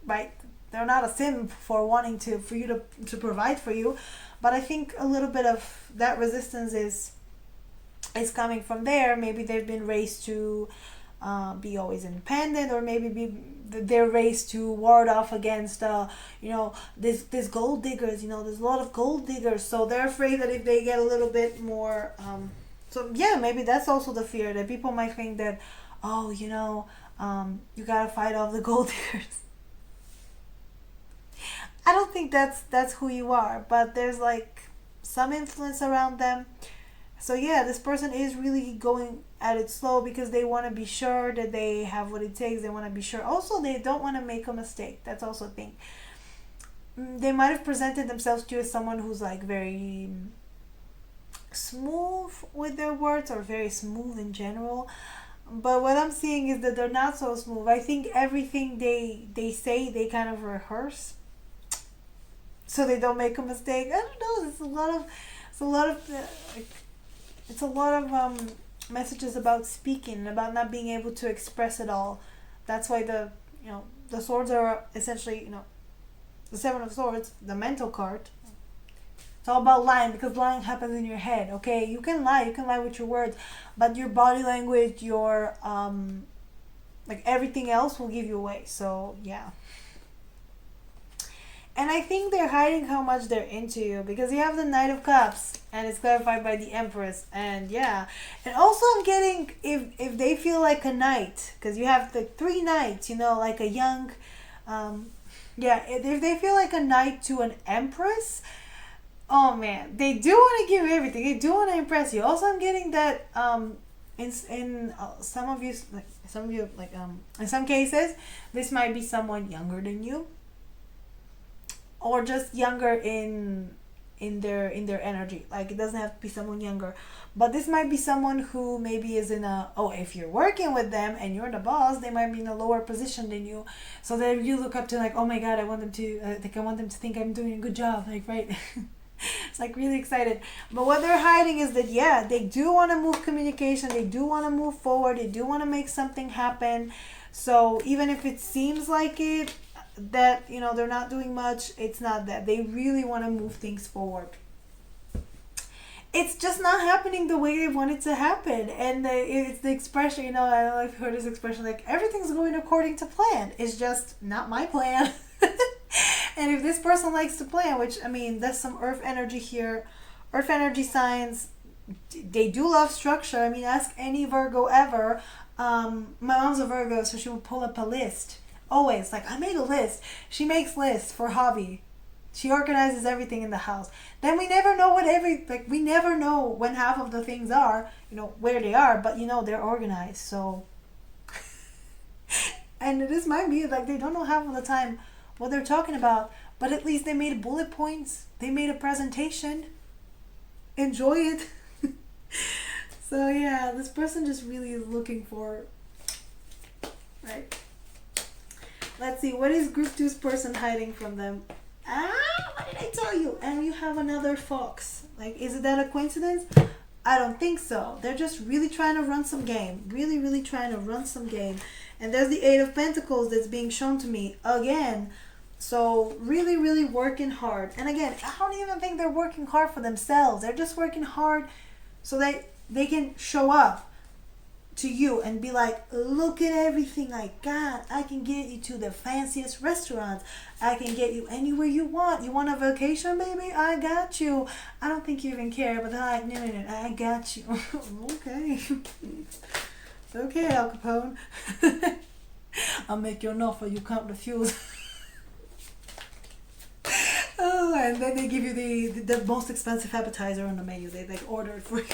right? They're not a simp for wanting for you to provide for you. But I think a little bit of that resistance is coming from there. Maybe they've been raised to be always independent, or maybe they're raised to ward off against this gold diggers. There's a lot of gold diggers, so they're afraid that if they get a little bit more so yeah, maybe that's also the fear, that people might think that, oh, you gotta fight off the gold diggers. I don't think that's who you are, but there's like some influence around them. So yeah, this person is really going at it slow because they want to be sure that they have what it takes. They want to be sure. Also, they don't want to make a mistake. That's also a thing. They might have presented themselves to you as someone who's like very smooth with their words or very smooth in general. But what I'm seeing is that they're not so smooth. I think everything they say they kind of rehearse so they don't make a mistake. I don't know. It's a lot of like, it's a lot of messages about speaking, about not being able to express it all. That's why the swords are essentially the seven of swords, the mental card. It's all about lying because lying happens in your head. Okay, you can lie with your words, but your body language, your like everything else will give you away. So yeah. And I think they're hiding how much they're into you because you have the Knight of Cups and it's clarified by the Empress. And yeah. And also I'm getting if they feel like a knight because you have the three knights, like a young yeah, if they feel like a knight to an empress, oh man, they do want to give you everything. They do want to impress you. Also I'm getting that in some of you in some cases this might be someone younger than you or just younger in their energy. Like it doesn't have to be someone younger, but this might be someone who maybe is in if you're working with them and you're the boss, they might be in a lower position than you, so that you look up to like, oh my god, I want them to I want them to think I'm doing a good job, like, right? It's like really excited. But what they're hiding is that yeah, they do want to move communication, they do want to move forward, they do want to make something happen. So even if it seems like it that they're not doing much, it's not that. They really want to move things forward. It's just not happening the way they want it to happen. And it's the expression, I don't know if you heard this expression, like everything's going according to plan. It's just not my plan. And if this person likes to plan, which there's some earth energy here, earth energy signs, they do love structure. Ask any Virgo ever. My mom's a Virgo, so she would pull up a list. Always, like, I made a list. She makes lists for hobby. She organizes everything in the house. Then we never know we never know when half of the things are, where they are, but they're organized. So, and this might be like they don't know half of the time what they're talking about, but at least they made bullet points. They made a presentation. Enjoy it. So yeah, this person just really is looking for, right? Let's see, what is group two's person hiding from them? What did I tell you? And you have another fox. Like, is that a coincidence? I don't think so. They're just really trying to run some game. Really, really trying to run some game. And there's the Eight of Pentacles that's being shown to me again. So, really, really working hard. And again, I don't even think they're working hard for themselves. They're just working hard so that they can show up to you and be like, look at everything I got. I can get you to the fanciest restaurants. I can get you anywhere you want. You want a vacation, baby? I got you. I don't think you even care, but they're like, no, I got you. Okay. Okay, Al Capone. I'll make you an offer. You can't refuse. Oh, and then they give you the most expensive appetizer on the menu. They order it for you.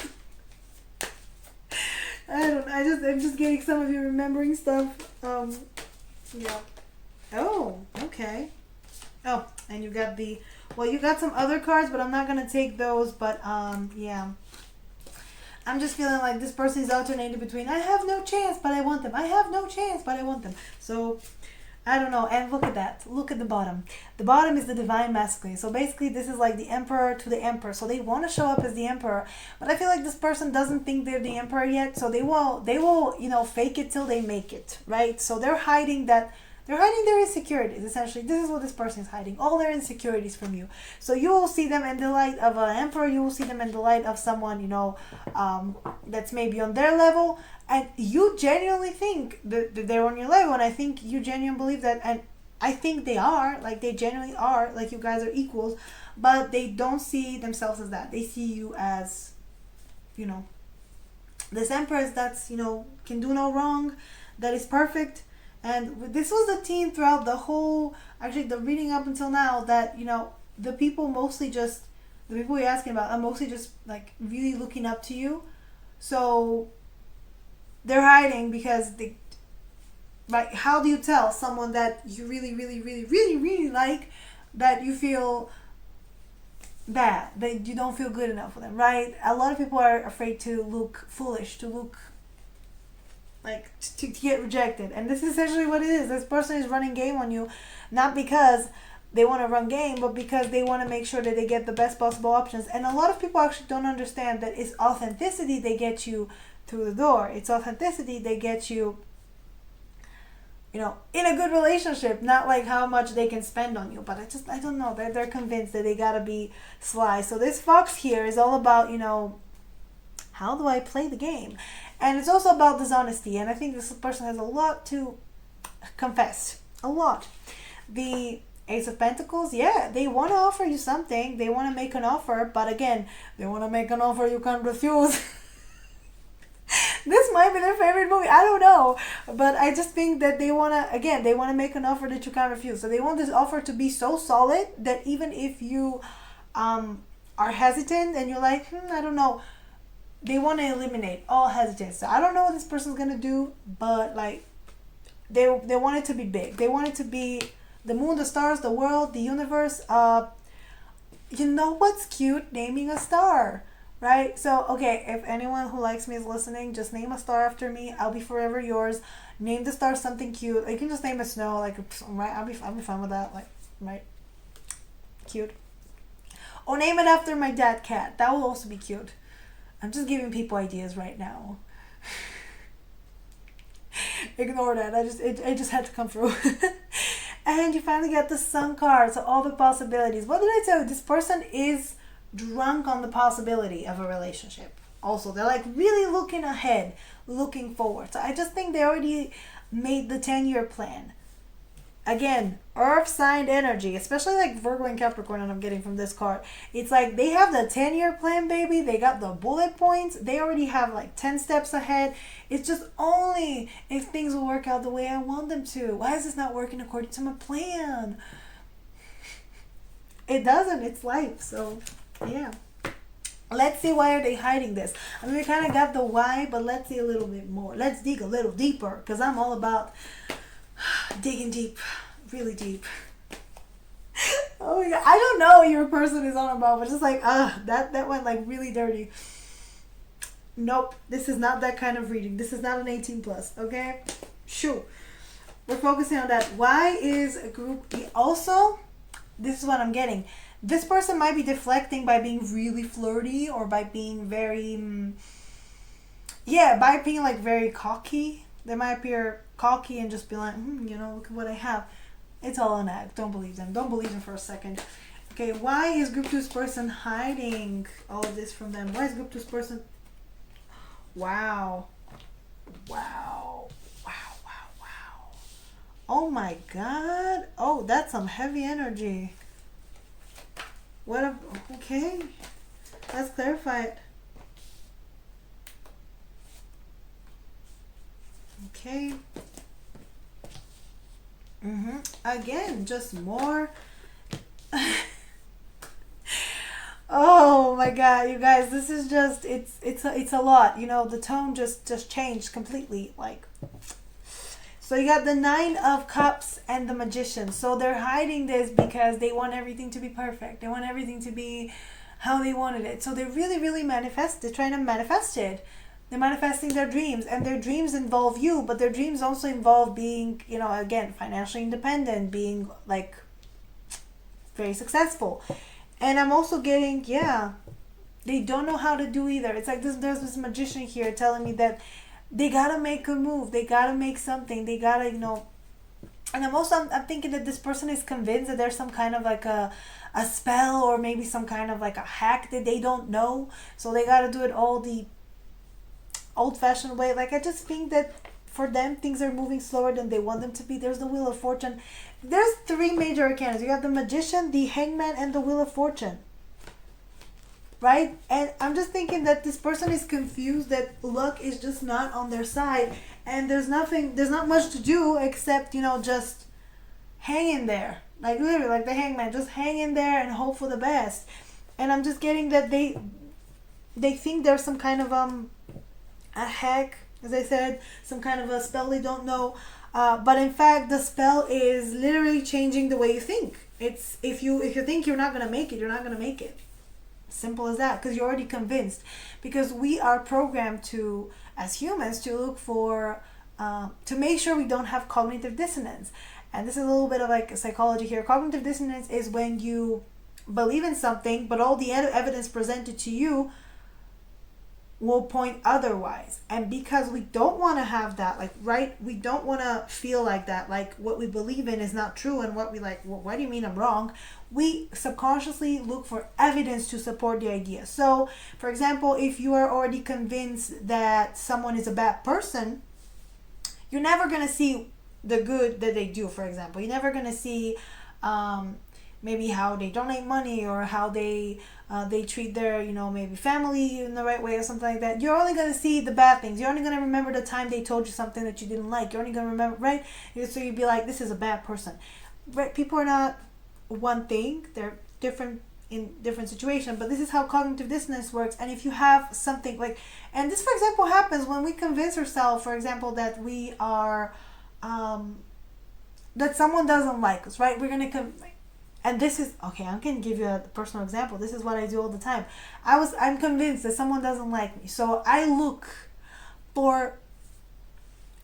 I'm just getting some of you remembering stuff. Yeah. Oh, okay. Oh, and you got you got some other cards, but I'm not gonna take those. But yeah. I'm just feeling like this person is alternating between I have no chance, but I want them. I have no chance, but I want them. So I don't know. And look at that. Look at the bottom. The bottom is the divine masculine. So basically this is like the emperor to the emperor. So they want to show up as the emperor, but I feel like this person doesn't think they're the emperor yet. So they will fake it till they make it, right? So they're hiding their insecurities. Essentially, this is what this person is hiding. All their insecurities from you. So you will see them in the light of an emperor. You will see them in the light of someone, that's maybe on their level. And you genuinely think that they're on your level. And I think you genuinely believe that. And I think they are. Like, they genuinely are. Like, you guys are equals. But they don't see themselves as that. They see you as, this empress that's, can do no wrong. That is perfect. And this was the theme throughout the whole, actually the reading up until now, that, the people mostly just the people you're asking about are mostly just like really looking up to you. So they're hiding because they, like, how do you tell someone that you really, really, really, really, really like that you feel bad, that you don't feel good enough for them, right? A lot of people are afraid to look foolish, to look like to get rejected, and this is essentially what it is. This person is running game on you, not because they want to run game, but because they want to make sure that they get the best possible options. And a lot of people actually don't understand that it's authenticity they get you through the door. It's authenticity they get you, you know, in a good relationship, not like how much they can spend on you. But I don't know, they're convinced that they gotta be sly. So this fox here is all about, you know, how do I play the game? And it's also about dishonesty. And I think this person has a lot to confess. A lot. The Ace of Pentacles, yeah, they want to offer you something. They want to make an offer. But again, they want to make an offer you can't refuse. This might be their favorite movie. I don't know. But I just think that they want to, again, they want to make an offer that you can't refuse. So they want this offer to be so solid that even if you are hesitant and you're like, I don't know, they want to eliminate all hesitance. So I don't know what this person's going to do, but like they want it to be big. They want it to be the moon, the stars, the world, the universe. You know what's cute? Naming a star. Right? So, okay, if anyone who likes me is listening, just name a star after me. I'll be forever yours. Name the star something cute. You can just name it snow. Like, right? I'll be fine with that. Like, right? Cute. Or name it after my dad cat. That will also be cute. I'm just giving people ideas right now. Ignore that. It just had to come through. And you finally get the Sun card. So all the possibilities. What did I tell you? This person is drunk on the possibility of a relationship. Also, they're like really looking ahead, looking forward. So I just think they already made the 10-year plan. Again, earth sign energy, especially like Virgo and Capricorn, and I'm getting from this card. It's like they have the 10-year plan, baby. They got the bullet points. They already have like 10 steps ahead. It's just only if things will work out the way I want them to. Why is this not working according to my plan? It doesn't. It's life. So yeah, let's see, why are they hiding this? I mean, we kind of got the why, but let's see a little bit more. Let's dig a little deeper, because I'm all about digging deep, really deep. Oh my god, I don't know what your person is on about, but just like that went like really dirty. Nope, this is not that kind of reading. This is not an 18 plus, okay? Shoo, we're focusing on that. Why is a group E? Also, this is what I'm getting. This person might be deflecting by being really flirty, or by being very, by being like very cocky. They might appear cocky and just be like, you know, look at what I have. It's all an act. Don't believe them. Don't believe them for a second. Okay, why is Group 2's person hiding all of this from them? Why is Group 2's person... Wow. Wow. Wow, wow, wow. Oh my god. Oh, that's some heavy energy. Okay, let's clarify it. Okay. Again, just more. Oh my god, you guys, this is just, it's a lot. You know, the tone just changed completely. Like, so you got the 9 of Cups and the Magician. So they're hiding this because they want everything to be perfect. They want everything to be how they wanted it. So they really, really manifest. They're trying to manifest it. They're manifesting their dreams. And their dreams involve you. But their dreams also involve being, you know, again, financially independent. Being, like, very successful. And I'm also getting, they don't know how to do either. It's like there's this magician here telling me that they gotta make a move. They gotta make something. They gotta, you know. And I'm thinking that this person is convinced that there's some kind of like a spell, or maybe some kind of like a hack that they don't know. So they gotta do it all the old-fashioned way. Like, I just think that for them, things are moving slower than they want them to be. There's the Wheel of Fortune. There's 3 major arcana. You have the Magician, the Hangman, and the Wheel of Fortune. Right? And I'm just thinking that this person is confused that luck is just not on their side, and there's not much to do except, you know, just hang in there. Like, literally, like the Hangman, just hang in there and hope for the best. And I'm just getting that they think there's some kind of a hack, as I said, some kind of a spell they don't know. But in fact, the spell is literally changing the way you think. It's if you think you're not gonna make it, you're not gonna make it. Simple as that, because you're already convinced. Because we are programmed to, as humans, to look for, to make sure we don't have cognitive dissonance. And this is a little bit of like psychology here. Cognitive dissonance is when you believe in something, but all the evidence presented to you will point otherwise. And because we don't want to have that, like, right, we don't want to feel like that, like what we believe in is not true, and what we like, well, what do you mean I'm wrong? We subconsciously look for evidence to support the idea. So for example, if you are already convinced that someone is a bad person, you're never going to see the good that they do. For example, you're never going to see maybe how they donate money, or how they treat their, maybe family in the right way, or something like that. You're only going to see the bad things. You're only going to remember the time they told you something that you didn't like. You're only going to remember, right? So you'd be like, this is a bad person. Right? People are not one thing. They're different in different situations, but this is how cognitive dissonance works. And if you have something like, and this, for example, happens when we convince ourselves, for example, that we are, that someone doesn't like us, right? We're going to and this is, okay, I'm going to give you a personal example. This is what I do all the time. I'm convinced that someone doesn't like me. So I look for,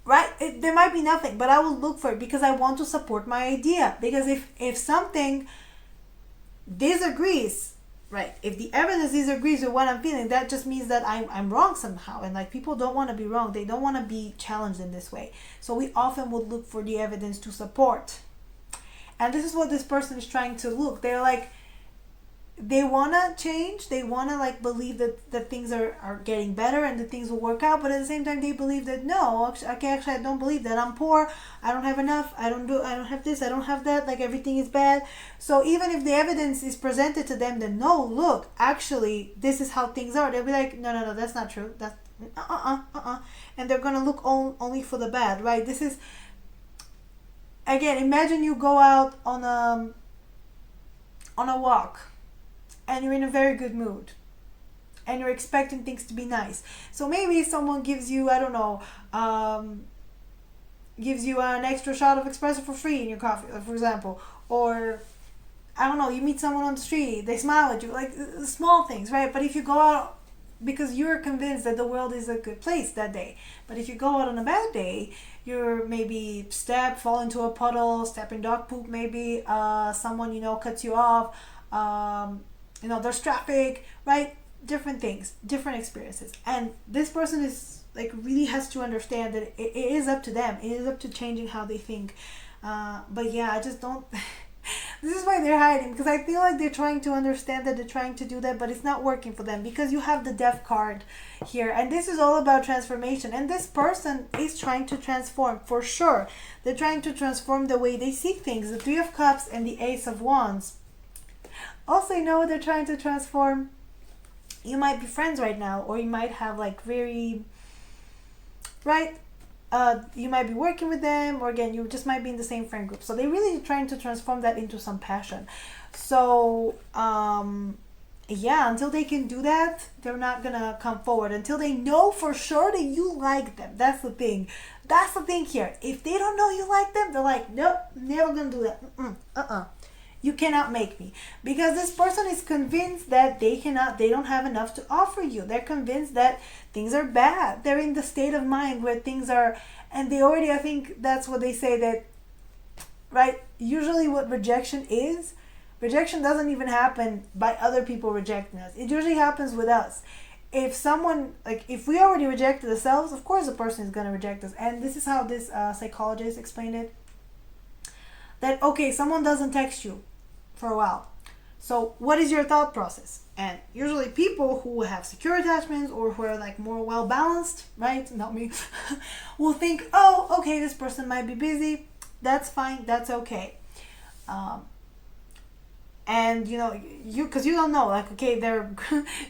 right? There might be nothing, but I will look for it because I want to support my idea. Because if something disagrees, right? If the evidence disagrees with what I'm feeling, that just means that I'm wrong somehow. And like, people don't want to be wrong. They don't want to be challenged in this way. So we often would look for the evidence to support. And this is what this person is trying to look. They're like, they want to change. They want to like believe that things are getting better and that things will work out. But at the same time, they believe that no, actually, I don't believe that. I'm poor. I don't have enough. I don't have this. I don't have that. Like, everything is bad. So even if the evidence is presented to them, then no, look, actually, this is how things are. They'll be like, no, that's not true. That's and they're going to look only for the bad, right? This is, again, imagine you go out on a walk and you're in a very good mood and you're expecting things to be nice. So maybe someone gives you, I don't know, gives you an extra shot of espresso for free in your coffee, for example. Or, I don't know, you meet someone on the street, they smile at you, like small things, right? But if you go out because you're convinced that the world is a good place that day. But if you go out on a bad day, you're maybe fall into a puddle, step in dog poop maybe, someone, cuts you off, there's traffic, right? Different things, different experiences. And this person is like, really has to understand that it is up to them. It is up to changing how they think. But yeah, I just don't... This is why they're hiding, because I feel like they're trying to understand that, they're trying to do that, but it's not working for them because you have the death card here, and this is all about transformation. And this person is trying to transform, for sure. They're trying to transform the way they see things. The Three of Cups and the Ace of Wands. Also, they're trying to transform. You might be friends right now, or you might have like very, right? You might be working with them, or again, you just might be in the same friend group. So they're really trying to transform that into some passion. So, until they can do that, they're not gonna come forward until they know for sure that you like them. That's the thing. That's the thing here. If they don't know you like them, they're like, nope, never gonna do that. You cannot make me. Because this person is convinced that they don't have enough to offer you. They're convinced that things are bad. They're in the state of mind where things are, and they already, I think that's what they say, that, right? Usually what rejection doesn't even happen by other people rejecting us. It usually happens with us. If someone, like, if we already rejected ourselves, of course the person is going to reject us. And this is how this psychologist explained it. That, okay, someone doesn't text you for a while. So what is your thought process? And usually people who have secure attachments or who are like more well balanced, right? Not me, will think, oh, okay, this person might be busy. That's fine. That's okay. And because you don't know, like, okay,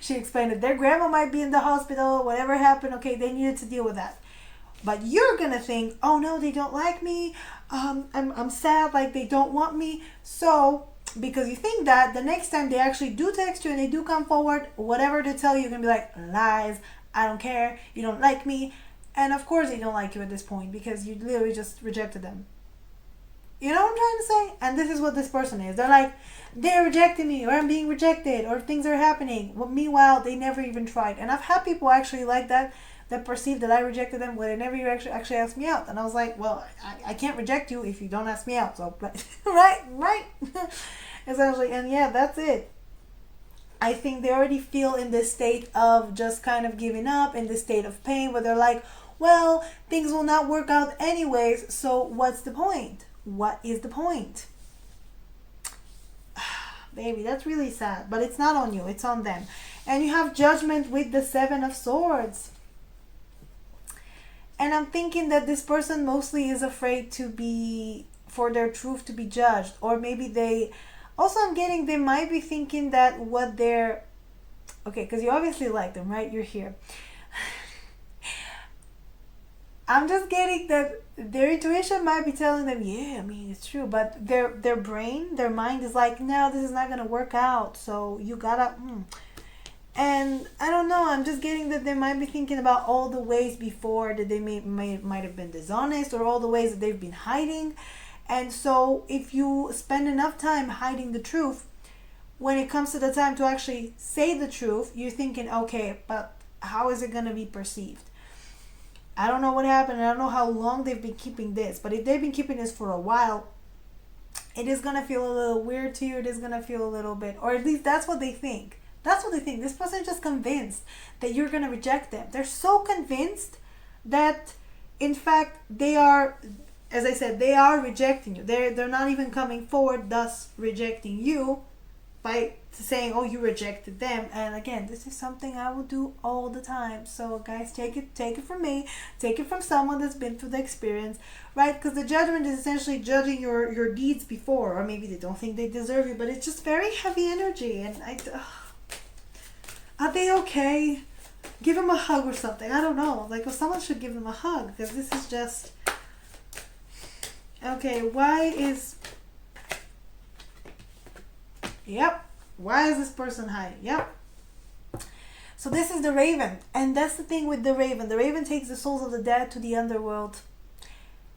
she explained it. Their grandma might be in the hospital. Whatever happened, okay, they needed to deal with that. But you're gonna think, oh no, they don't like me. I'm sad, like they don't want me. So because you think that the next time they actually do text you and they do come forward, whatever they tell you, you're gonna be like, lies, I don't care, you don't like me. And of course they don't like you at this point because you literally just rejected them. You know what I'm trying to say? And this is what this person is. They're like, they're rejecting me, or I'm being rejected, or things are happening. Well, meanwhile, they never even tried. And I've had people actually like that, that perceive that I rejected them when they never actually asked me out. And I was like, well, I can't reject you if you don't ask me out. So, right. Essentially. And yeah, that's it. I think they already feel in this state of just kind of giving up, in this state of pain, where they're like, well, things will not work out anyways, so what's the point? What is the point? Baby, that's really sad. But it's not on you, it's on them. And you have Judgment with the Seven of Swords. And I'm thinking that this person mostly is afraid for their truth to be judged. Or maybe also I'm getting, they might be thinking that what they're, okay, because you obviously like them, right? You're here. I'm just getting that their intuition might be telling them, yeah, I mean, it's true. But their brain, their mind is like, no, this is not going to work out. So you gotta, And I don't know, I'm just getting that they might be thinking about all the ways before that they might have been dishonest, or all the ways that they've been hiding. And so if you spend enough time hiding the truth, when it comes to the time to actually say the truth, you're thinking, okay, but how is it going to be perceived? I don't know what happened. I don't know how long they've been keeping this. But if they've been keeping this for a while, it is going to feel a little weird to you. It is going to feel a little bit, or at least that's what they think. That's what they think. This person is just convinced that you're going to reject them. They're so convinced that, in fact, they are, as I said, they are rejecting you. They're not even coming forward, thus rejecting you by saying, oh, you rejected them. And again, this is something I will do all the time. So guys, take it from me. Take it from someone that's been through the experience, right? Because the Judgment is essentially judging your deeds before, or maybe they don't think they deserve you, but it's just very heavy energy. And are they okay? Give them a hug or something. I don't know. Like, well, someone should give them a hug, because this is just... Okay, Yep. Why is this person hiding? Yep. So this is the Raven. And that's the thing with the Raven. The Raven takes the souls of the dead to the underworld,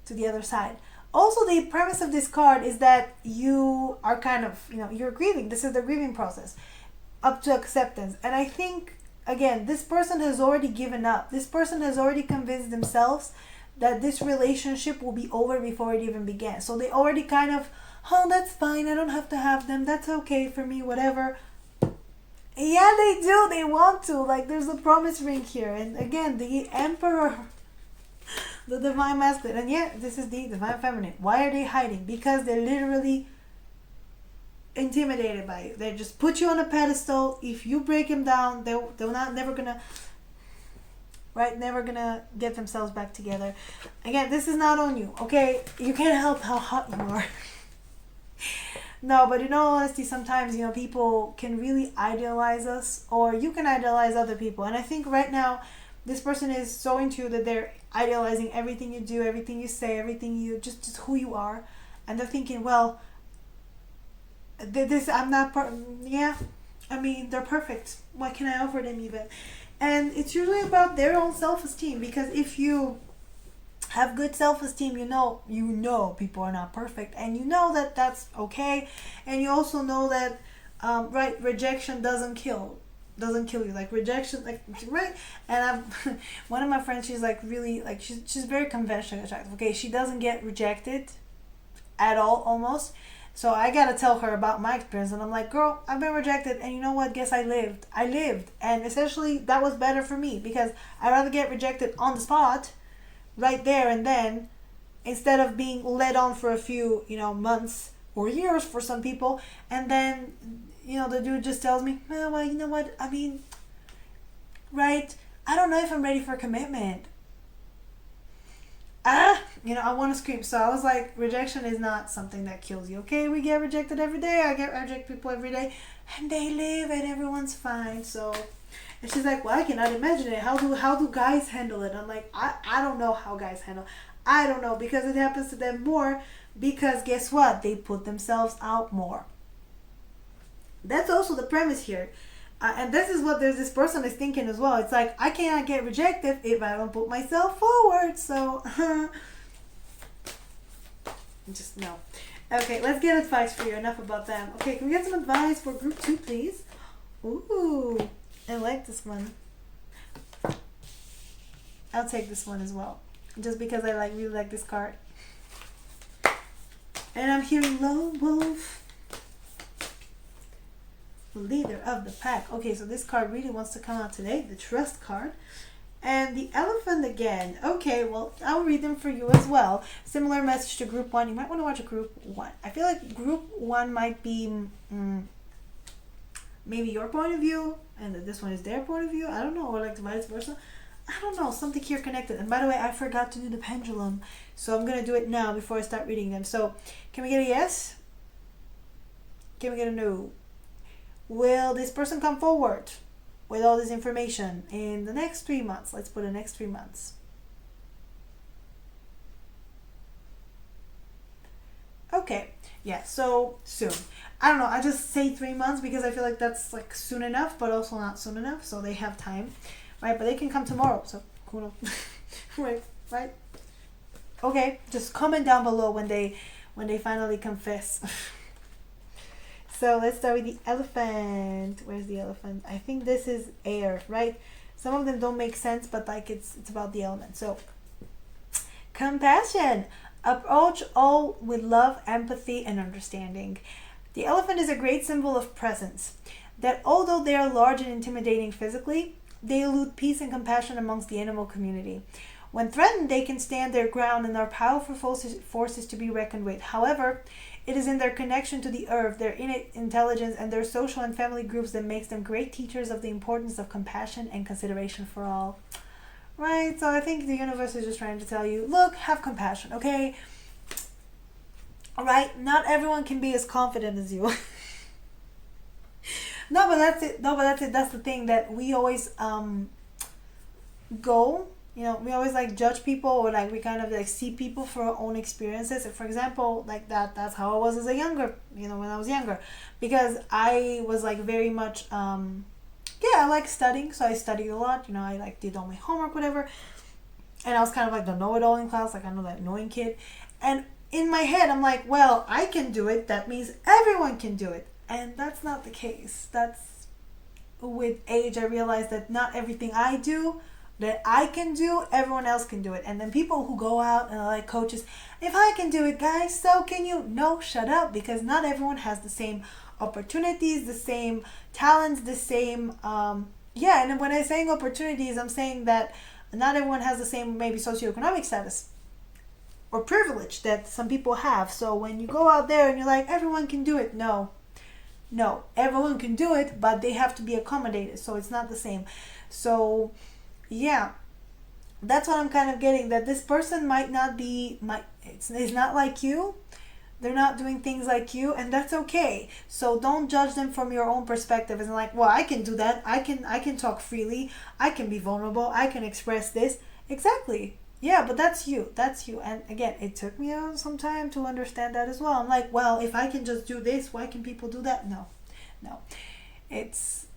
to the other side. Also, the premise of this card is that you are kind of, you're grieving. This is the grieving process up to acceptance. And I think, again, this person has already given up. This person has already convinced themselves that this relationship will be over before it even began. So they already kind of, oh, that's fine, I don't have to have them, that's okay for me, whatever. Yeah, they do, they want to. Like, there's a promise ring here. And again, the Emperor, the Divine Masculine, and yeah, this is the Divine Feminine. Why are they hiding? Because they're literally intimidated by you. They just put you on a pedestal. If you break them down, they're never gonna get themselves back together. Again, this is not on you, okay? You can't help how hot you are. No, but in all honesty, sometimes, people can really idealize us, or you can idealize other people. And I think right now, this person is so into you that they're idealizing everything you do, everything you say, everything you, just who you are. And they're thinking, well, I'm not, yeah, I mean, they're perfect. What can I offer them even? And it's usually about their own self-esteem, because if you have good self-esteem, you know people are not perfect, and you know that that's okay, and you also know that rejection doesn't kill you, like rejection, like, right? And one of my friends, she's like really, like, she's very conventionally attractive, okay? She doesn't get rejected at all, almost. So I gotta tell her about my experience, and I'm like, girl, I've been rejected, and you know what? Guess I lived, and essentially that was better for me, because I'd rather get rejected on the spot, right there and then, instead of being led on for a few, months or years for some people, and then, the dude just tells me, well, you know what? I mean, right? I don't know if I'm ready for commitment. I want to scream. So I was like, rejection is not something that kills you. Okay, we get rejected every day. I reject people every day, and they live, and everyone's fine. So, and she's like, well, I cannot imagine it. How do guys handle it? I'm like, I don't know how guys handle. I don't know, because it happens to them more. Because guess what? They put themselves out more. That's also the premise here. And this is what this person is thinking as well. It's like, I cannot get rejected if I don't put myself forward. So, just no. Okay, let's get advice for you. Enough about them. Okay, can we get some advice for group 2, please? Ooh, I like this one. I'll take this one as well. Just because I really like this card. And I'm hearing Lone Wolf. Leader of the pack. Okay, so this card really wants to come out today, the Trust card. And the Elephant again. Okay, well, I'll read them for you as well. Similar message to group 1. You might want to watch a group 1. I feel like group 1 might be maybe your point of view, and that this one is their point of view. I don't know, or like vice versa. I don't know, something here connected. And by the way, I forgot to do the pendulum, so I'm going to do it now before I start reading them. So, can we get a yes? Can we get a no? Will this person come forward with all this information in the next 3 months? Let's put the next 3 months. Okay, yeah, so soon. I don't know, I just say 3 months because I feel like that's like soon enough, but also not soon enough, so they have time, right? But they can come tomorrow, so who knows? right? Okay, just comment down below when they finally confess. So let's start with the Elephant. Where's the Elephant? I think this is air, right? Some of them don't make sense, but like it's about the element. So, compassion. Approach all with love, empathy, and understanding. The elephant is a great symbol of presence. That although they are large and intimidating physically, they elude peace and compassion amongst the animal community. When threatened, they can stand their ground and are powerful forces to be reckoned with. However, it is in their connection to the earth, their innate intelligence, and their social and family groups that makes them great teachers of the importance of compassion and consideration for all. Right? So I think the universe is just trying to tell you, look, have compassion, okay? Alright? Not everyone can be as confident as you. No, but that's it. That's the thing that we always go. You know, we always like judge people, or like we kind of like see people for our own experiences. For example, like that's how I was as a younger, when I was younger, because I was like very much, I like studying, so I studied a lot, I like did all my homework, whatever, and I was kind of like the know-it-all in class, like I know that annoying kid, and in my head, I'm like, well, I can do it, that means everyone can do it, and that's not the case. That's, with age, I realized that not everything I do that I can do, everyone else can do it. And then people who go out and are like coaches, if I can do it, guys, so can you. No, shut up, because not everyone has the same opportunities, the same talents, the same and then when I'm saying opportunities, I'm saying that not everyone has the same maybe socioeconomic status or privilege that some people have. So when you go out there and you're like, everyone can do it, no, everyone can do it, but they have to be accommodated, so it's not the same. So yeah, that's what I'm kind of getting, that this person might not be, it's not like you, they're not doing things like you, and that's okay. So don't judge them from your own perspective and like, well, I can do that, I can talk freely, I can be vulnerable, I can express this. Exactly. Yeah, but that's you. And again, it took me some time to understand that as well. I'm like, well, if I can just do this, why can people do that? No. It's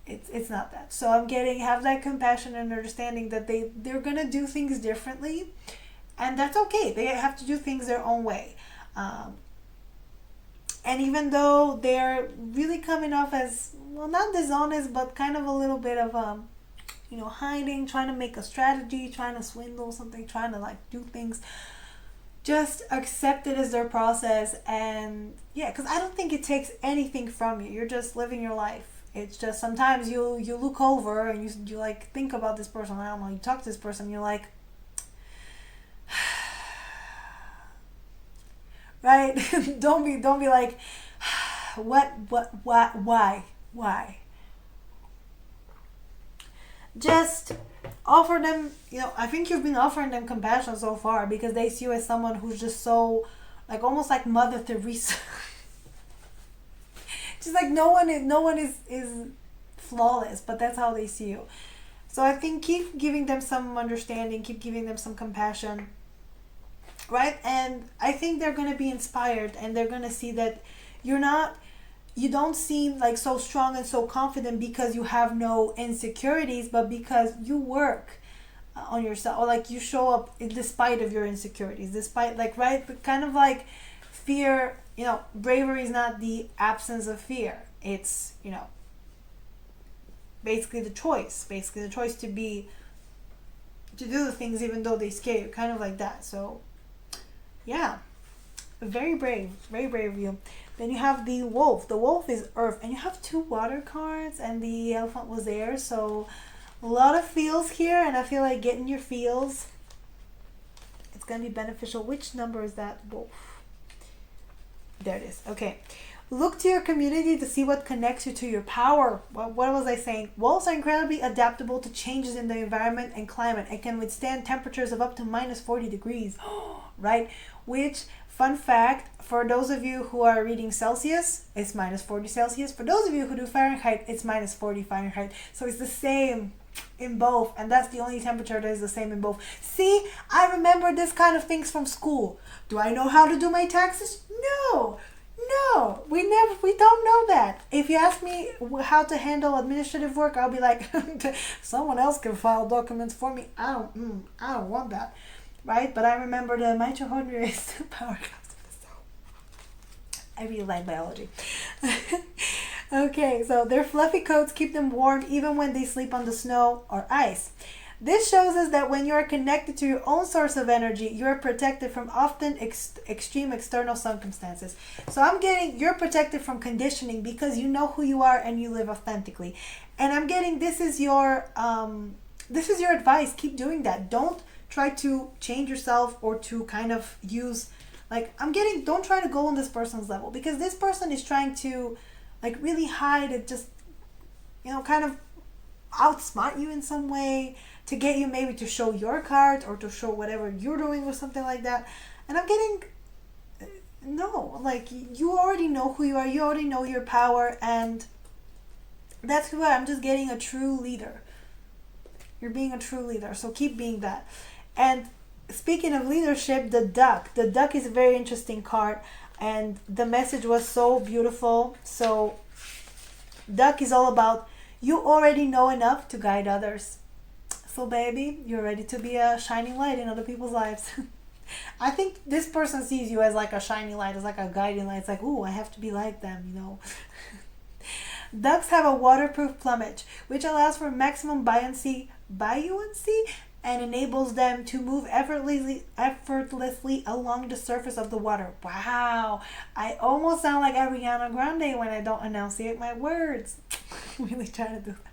not that. So I'm have that compassion and understanding that they're gonna do things differently, and that's okay. They have to do things their own way. And even though they're really coming off as, well, not dishonest, but kind of a little bit of hiding, trying to make a strategy, trying to swindle something, trying to like do things, just accept it as their process. And yeah, because I don't think it takes anything from you. You're just living your life. It's just sometimes you look over and you like think about this person. I don't know, you talk to this person, you're like, right? don't be like, why? Just offer them, I think you've been offering them compassion so far, because they see you as someone who's just so, like, almost like Mother Teresa. Just like no one is flawless, but that's how they see you. So I think keep giving them some understanding, keep giving them some compassion, right? And I think they're going to be inspired, and they're going to see that you're not you don't seem like so strong and so confident because you have no insecurities, but because you work on yourself, or like you show up despite of your insecurities, despite, like, right, but kind of like fear, bravery is not the absence of fear. It's, basically the choice to do the things even though they scare you, kind of like that. So yeah, very brave of you. Then you have the wolf. The wolf is earth, and you have 2 water cards, and the elephant was there. So a lot of feels here, and I feel like getting your feels, it's gonna be beneficial. Which number is that? Wolf. There it is. Okay. Look to your community to see what connects you to your power. What was I saying? Wolves are incredibly adaptable to changes in the environment and climate and can withstand temperatures of up to minus 40 degrees. Right? Which, fun fact, for those of you who are reading Celsius, it's minus 40 Celsius. For those of you who do Fahrenheit, it's minus 40 Fahrenheit. So it's the same in both, and that's the only temperature that is the same in both. See, I remember this kind of things from school. Do I know how to do my taxes? No, we don't know that. If you ask me how to handle administrative work, I'll be like, someone else can file documents for me. I don't want that, right? But I remember the mitochondria is the power. I really like biology. Okay, so their fluffy coats keep them warm even when they sleep on the snow or ice. This shows us that when you are connected to your own source of energy, you are protected from often extreme external circumstances. So I'm getting you're protected from conditioning because you know who you are and you live authentically. And I'm getting this is your advice. Keep doing that. Don't try to change yourself or to kind of use, like, don't try to go on this person's level, because this person is trying to, like, really hide it, just, kind of outsmart you in some way to get you maybe to show your cards or to show whatever you're doing or something like that. And I'm getting, no, like, you already know who you are, you already know your power, and that's who I am. I'm just getting a true leader. You're being a true leader, so keep being that. And speaking of leadership, the duck is a very interesting card, and the message was so beautiful. So duck is all about you already know enough to guide others. So baby, you're ready to be a shining light in other people's lives. I think this person sees you as like a shining light, as like a guiding light. It's like, ooh, I have to be like them. Ducks have a waterproof plumage, which allows for maximum buoyancy and enables them to move effortlessly along the surface of the water. Wow, I almost sound like Ariana Grande when I don't enunciate my words. Really trying to do that.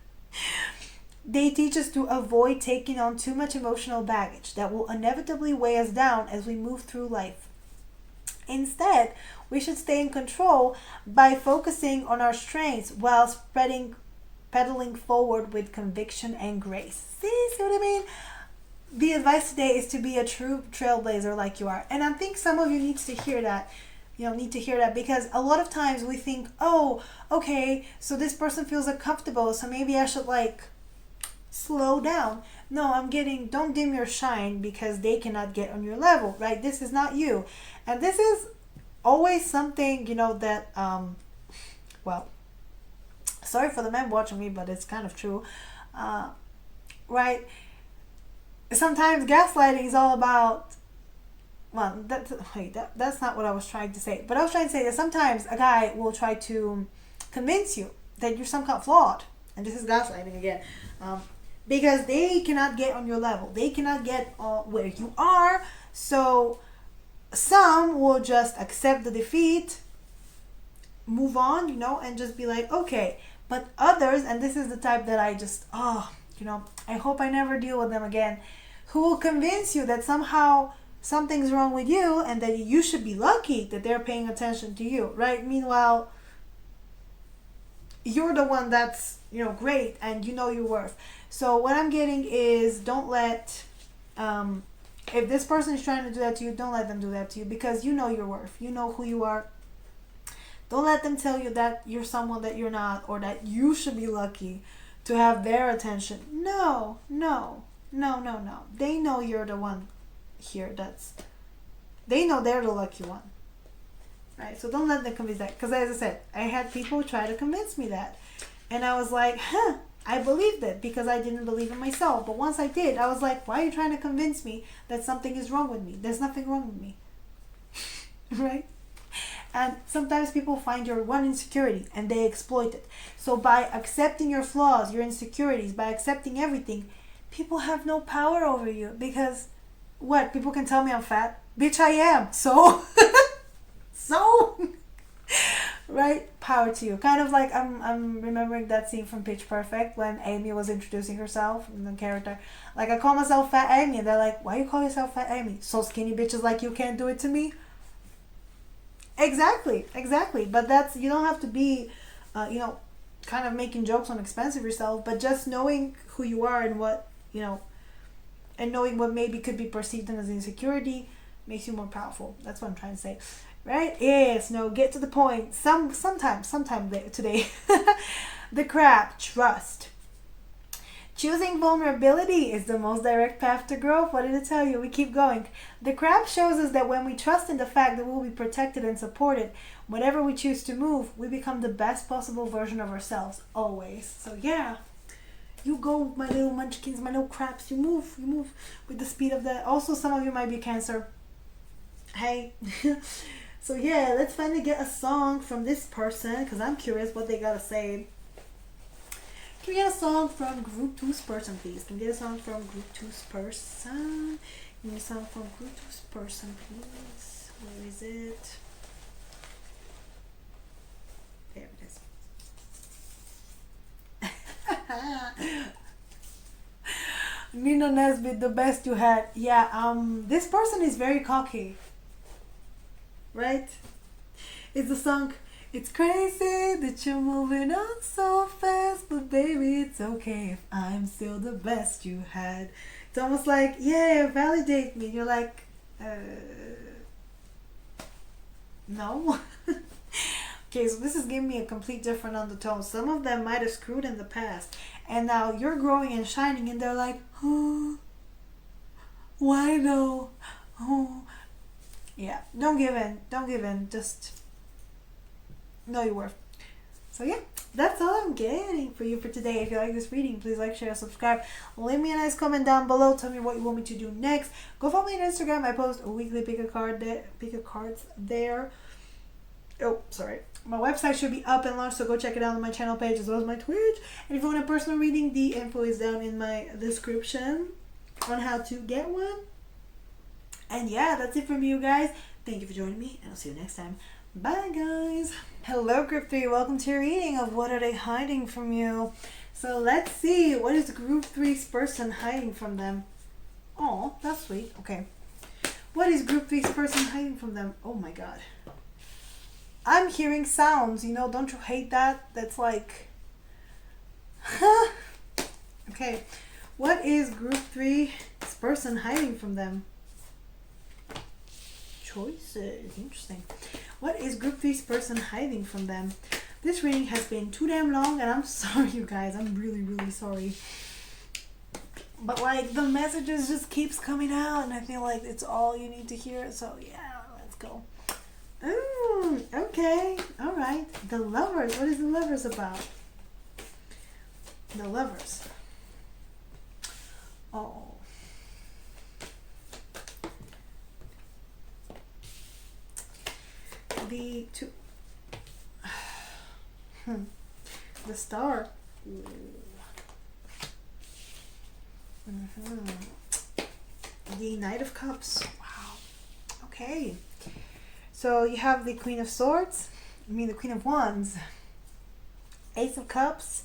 They teach us to avoid taking on too much emotional baggage that will inevitably weigh us down as we move through life. Instead, we should stay in control by focusing on our strengths while pedaling forward with conviction and grace. See what I mean? The advice today is to be a true trailblazer like you are. And I think some of you need to hear that. Because a lot of times we think, oh, okay, so this person feels uncomfortable, so maybe I should slow down. No, don't dim your shine because they cannot get on your level, right? This is not you. And this is always something, that, sorry for the men watching me, but it's kind of true, right? Sometimes gaslighting is all about, that's not what I was trying to say. But I was trying to say that sometimes a guy will try to convince you that you're somehow flawed. And this is gaslighting again. Because they cannot get on your level. They cannot get where you are. So some will just accept the defeat, move on, and just be like, okay. But others, and this is the type that I just, I hope I never deal with them again, who will convince you that somehow something's wrong with you and that you should be lucky that they're paying attention to you, right? Meanwhile, you're the one that's, great and you know your worth. So what I'm getting is, don't let, if this person is trying to do that to you, don't let them do that to you, because you know your worth. You know who you are. Don't let them tell you that you're someone that you're not, or that you should be lucky to have their attention. No. They know you're the one here they know they're the lucky one. Right? So don't let them convince that. Because as I said, I had people try to convince me that. And I was like, I believed it because I didn't believe in myself. But once I did, I was like, why are you trying to convince me that something is wrong with me? There's nothing wrong with me. Right? And sometimes people find your one insecurity and they exploit it. So by accepting your flaws, your insecurities, by accepting everything, people have no power over you. Because what? People can tell me I'm fat? Bitch, I am. So, right? Power to you. Kind of like I'm remembering that scene from Pitch Perfect when Amy was introducing herself and the character. Like, I call myself Fat Amy, and they're like, why you call yourself Fat Amy? So skinny bitches like you can't do it to me? Exactly. But that's, you don't have to be, kind of making jokes on expensive yourself, but just knowing who you are and what, and knowing what maybe could be perceived as insecurity makes you more powerful. That's what I'm trying to say. Right? Yes, no, get to the point. Sometime today. The crab, trust. Choosing vulnerability is the most direct path to growth. What did it tell you? We keep going. The crab shows us that when we trust in the fact that we will be protected and supported, whenever we choose to move, we become the best possible version of ourselves, always. So yeah, you go, my little munchkins, my little crabs. You move with the speed of that. Also, some of you might be Cancer. Hey. So yeah, let's finally get a song from this person, because I'm curious what they gotta say. Can we get a song from Group 2's person, please? Can we get a song from Group 2's person? Give me a song from Group 2's person, please. Where is it? There it is. Nino Nesbitt, the best you had. Yeah, this person is very cocky. Right? It's a song. It's crazy that you're moving on so fast, but baby, it's okay if I'm still the best you had. It's almost like, yeah, validate me. You're like, no. Okay, so this is giving me a complete different undertone. Some of them might have screwed in the past, and now you're growing and shining, and they're like, oh, why no? Oh, yeah. Don't give in. Just know your worth. So yeah, that's all I'm getting for you for today. If you like this reading, please like, share, subscribe. Leave me a nice comment down below. Tell me what you want me to do next. Go follow me on Instagram. I post a weekly pick a cards there. Oh, sorry. My website should be up and launched, so go check it out on my channel page as well as my Twitch. And if you want a personal reading, the info is down in my description on how to get one. And yeah, that's it from you guys. Thank you for joining me, and I'll see you next time. Bye, guys. Hello, Group 3. Welcome to your reading of What Are They Hiding From You? So let's see. What is Group 3's person hiding from them? Oh, that's sweet. Okay. What is Group 3's person hiding from them? Oh my god. I'm hearing sounds. Don't you hate that? That's like... Okay. What is Group 3's person hiding from them? Choices. Interesting. What is Group 3's person hiding from them? This reading has been too damn long, and I'm sorry, you guys. I'm really, really sorry. But like, the messages just keeps coming out, and I feel like it's all you need to hear. So yeah, let's go. Ooh, okay. All right. The Lovers. What is the Lovers about? The Lovers. Oh. The two. The Star. The Knight of Cups. Wow. Okay. So you have the Queen of Swords. The Queen of Wands. Ace of Cups.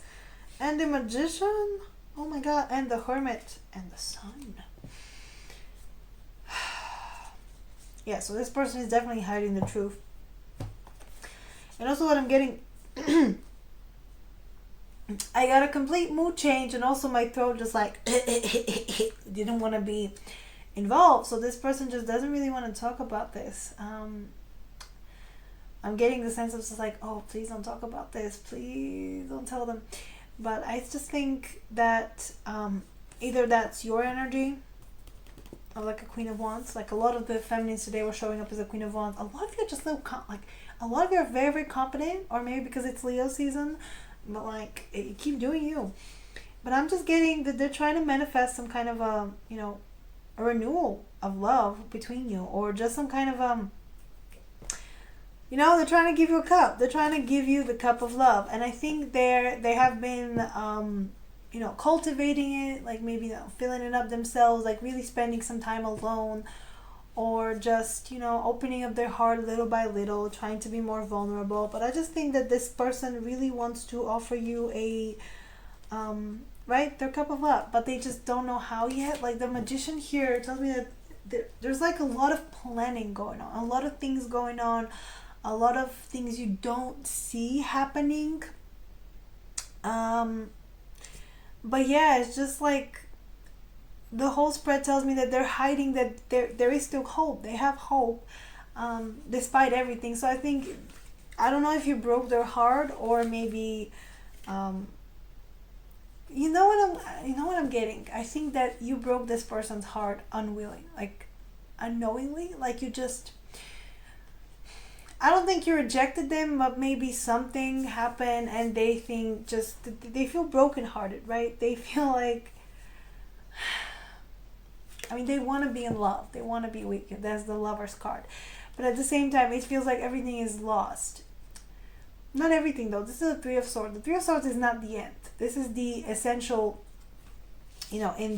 And the Magician. Oh my god. And the Hermit. And the Sun. Yeah, so this person is definitely hiding the truth. And also what I'm getting... I got a complete mood change, and also my throat just like... didn't want to be involved. So this person just doesn't really want to talk about this. I'm getting the sense of just like, oh, please don't talk about this. Please don't tell them. But I just think that either that's your energy of like a Queen of Wands. Like a lot of the feminines today were showing up as a Queen of Wands. A lot of you are just little like a lot of you are very, very confident, or maybe because it's Leo season, but like you keep doing you. But I'm just getting that they're trying to manifest some kind of a, a renewal of love between you, or just some kind of they're trying to give you a cup. They're trying to give you the cup of love, and I think they have been cultivating it, like maybe filling it up themselves, like really spending some time alone, or just opening up their heart little by little, trying to be more vulnerable. But I just think that this person really wants to offer you a their cup of love, but they just don't know how yet. Like the Magician here tells me that there's like a lot of planning going on, a lot of things going on, a lot of things you don't see happening. But yeah, it's just like the whole spread tells me that they're hiding, that there is still hope. They have hope despite everything. So I don't know if you broke their heart, or maybe you know what I'm getting. I think that you broke this person's heart unwilling, like unknowingly, like you just. I don't think you rejected them, but maybe something happened and they think they feel brokenhearted, right? They feel like, they want to be in love. They want to be with you. That's the Lover's card. But at the same time, it feels like everything is lost. Not everything, though. This is the Three of Swords. The Three of Swords is not the end. This is the essential, in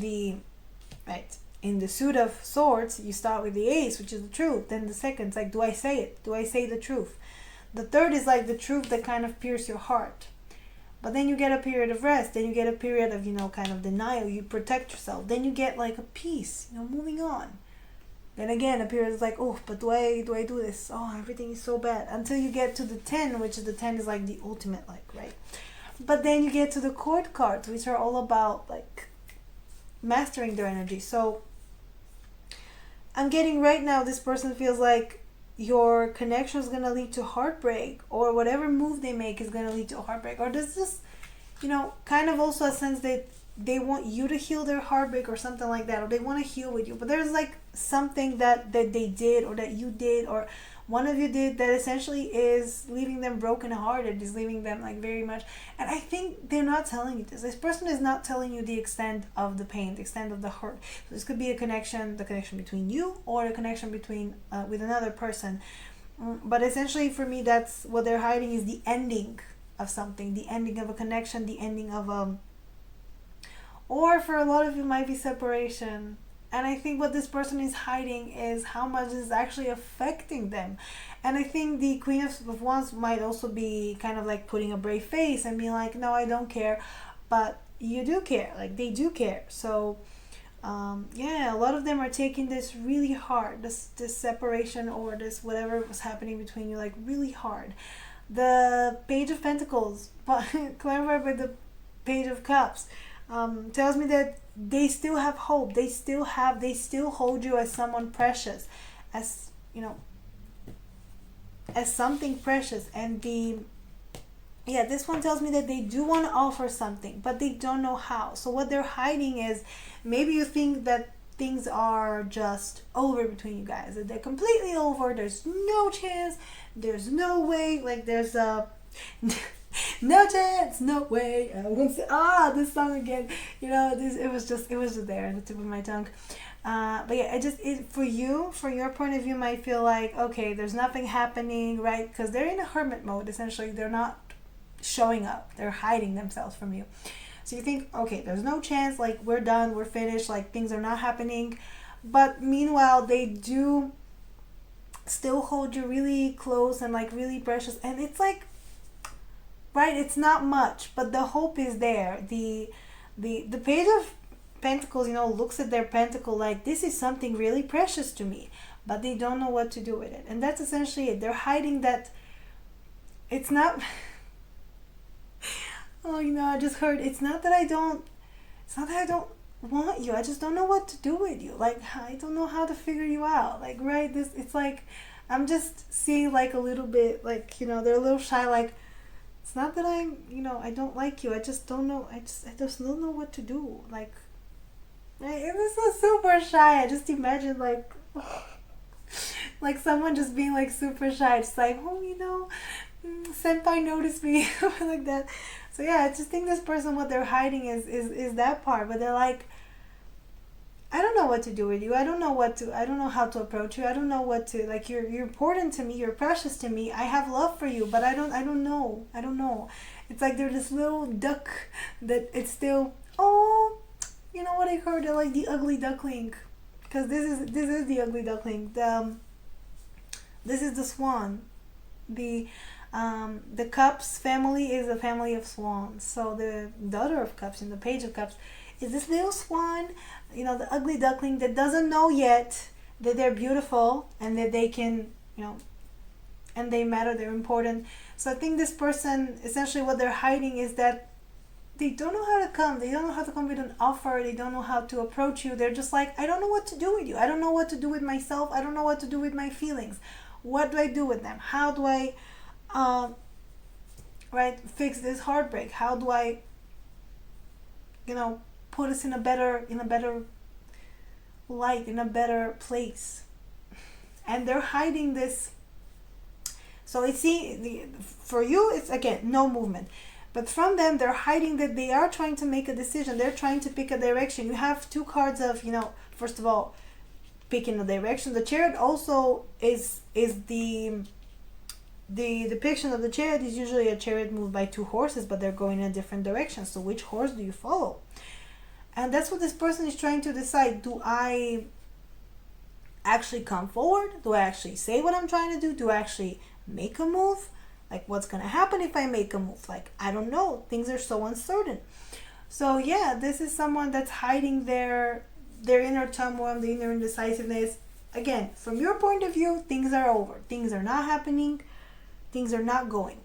the suit of swords, you start with the ace, which is the truth. Then the second's like, do I say it? Do I say the truth? The third is like the truth that kind of pierces your heart. But then you get a period of rest. Then you get a period of, kind of denial. You protect yourself. Then you get like a peace, moving on. Then again, a period is like, oh, but do I do this? Oh, everything is so bad. Until you get to the 10, which is the 10 is like the ultimate, right? But then you get to the court cards, which are all about like mastering their energy. So I'm getting right now, this person feels like your connection is going to lead to heartbreak, or whatever move they make is going to lead to heartbreak. Or there's this, kind of also a sense that they want you to heal their heartbreak or something like that, or they want to heal with you. But there's like something that they did, or that you did, or one of you did, that essentially is leaving them brokenhearted, is leaving them like very much. And I think they're not telling you this. This person is not telling you the extent of the pain, the extent of the hurt. So this could be the connection between you, or the connection between with another person. But essentially for me, that's what they're hiding, is the ending of something, the ending of a connection, the ending of or for a lot of you might be separation. And I think what this person is hiding is how much this is actually affecting them. And I think the Queen of Wands might also be kind of like putting a brave face and being like, no, I don't care. But you do care. Like, they do care. So, a lot of them are taking this really hard. This separation, or this whatever was happening between you, like really hard. The Page of Pentacles, clarified by the Page of Cups, tells me that they still have hope. They still hold you as someone precious, as as something precious. And this one tells me that they do want to offer something, but they don't know how. So what they're hiding is, maybe you think that things are just over between you guys, that they're completely over. There's no chance. There's no way. Like, there's a no chance, no way. I won't say this song again. It was just there on the tip of my tongue. But yeah, for your point of view, might feel like, okay, there's nothing happening, right? Because they're in a hermit mode. Essentially, they're not showing up. They're hiding themselves from you. So you think, okay, there's no chance. Like, we're done. We're finished. Like, things are not happening. But meanwhile, they do still hold you really close and like really precious. And it's like, right, it's not much, but the hope is there. The Page of Pentacles, looks at their pentacle like, this is something really precious to me, but they don't know what to do with it. And that's essentially it. They're hiding that it's not I just heard, it's not that I don't want you, I just don't know what to do with you. Like, I don't know how to figure you out. Like, right, it's like, I'm just seeing like a little bit, like, they're a little shy. Like, it's not that I don't like you. I just don't know. I just don't know what to do. Like, Right? It was so super shy. I just imagine like someone just being like super shy. It's like, oh, senpai noticed me, something like that. So yeah, I just think this person, what they're hiding is that part. But they're like, I don't know what to do with you. I don't know how to approach you. I don't know what to, like, you're important to me. You're precious to me. I have love for you, but I don't know. I don't know. It's like they're this little duck that it's still, oh, you know what I heard? They're like the ugly duckling. Because this is the ugly duckling. This is the swan. The Cups family is a family of swans. So the daughter of Cups and the page of Cups is this little swan, the ugly duckling that doesn't know yet that they're beautiful and that they can, and they matter, they're important. So I think this person, essentially what they're hiding is that they don't know how to come. They don't know how to come with an offer. They don't know how to approach you. They're just like, I don't know what to do with you. I don't know what to do with myself. I don't know what to do with my feelings. What do I do with them? How do I fix this heartbreak? How do I put us in a better light, in a better place? And they're hiding this. So for you it's again no movement, but from them they're hiding that they are trying to make a decision. They're trying to pick a direction. You have two cards of, first of all, picking a direction. The Chariot also is the depiction of the Chariot is usually a chariot moved by two horses, but they're going in a different direction. So which horse do you follow? And that's what this person is trying to decide. Do I actually come forward? Do I actually say what I'm trying to do? Do I actually make a move? Like, what's going to happen if I make a move? Like, I don't know. Things are so uncertain. So yeah, this is someone that's hiding their inner turmoil, the inner indecisiveness. Again, from your point of view, things are over. Things are not happening. Things are not going.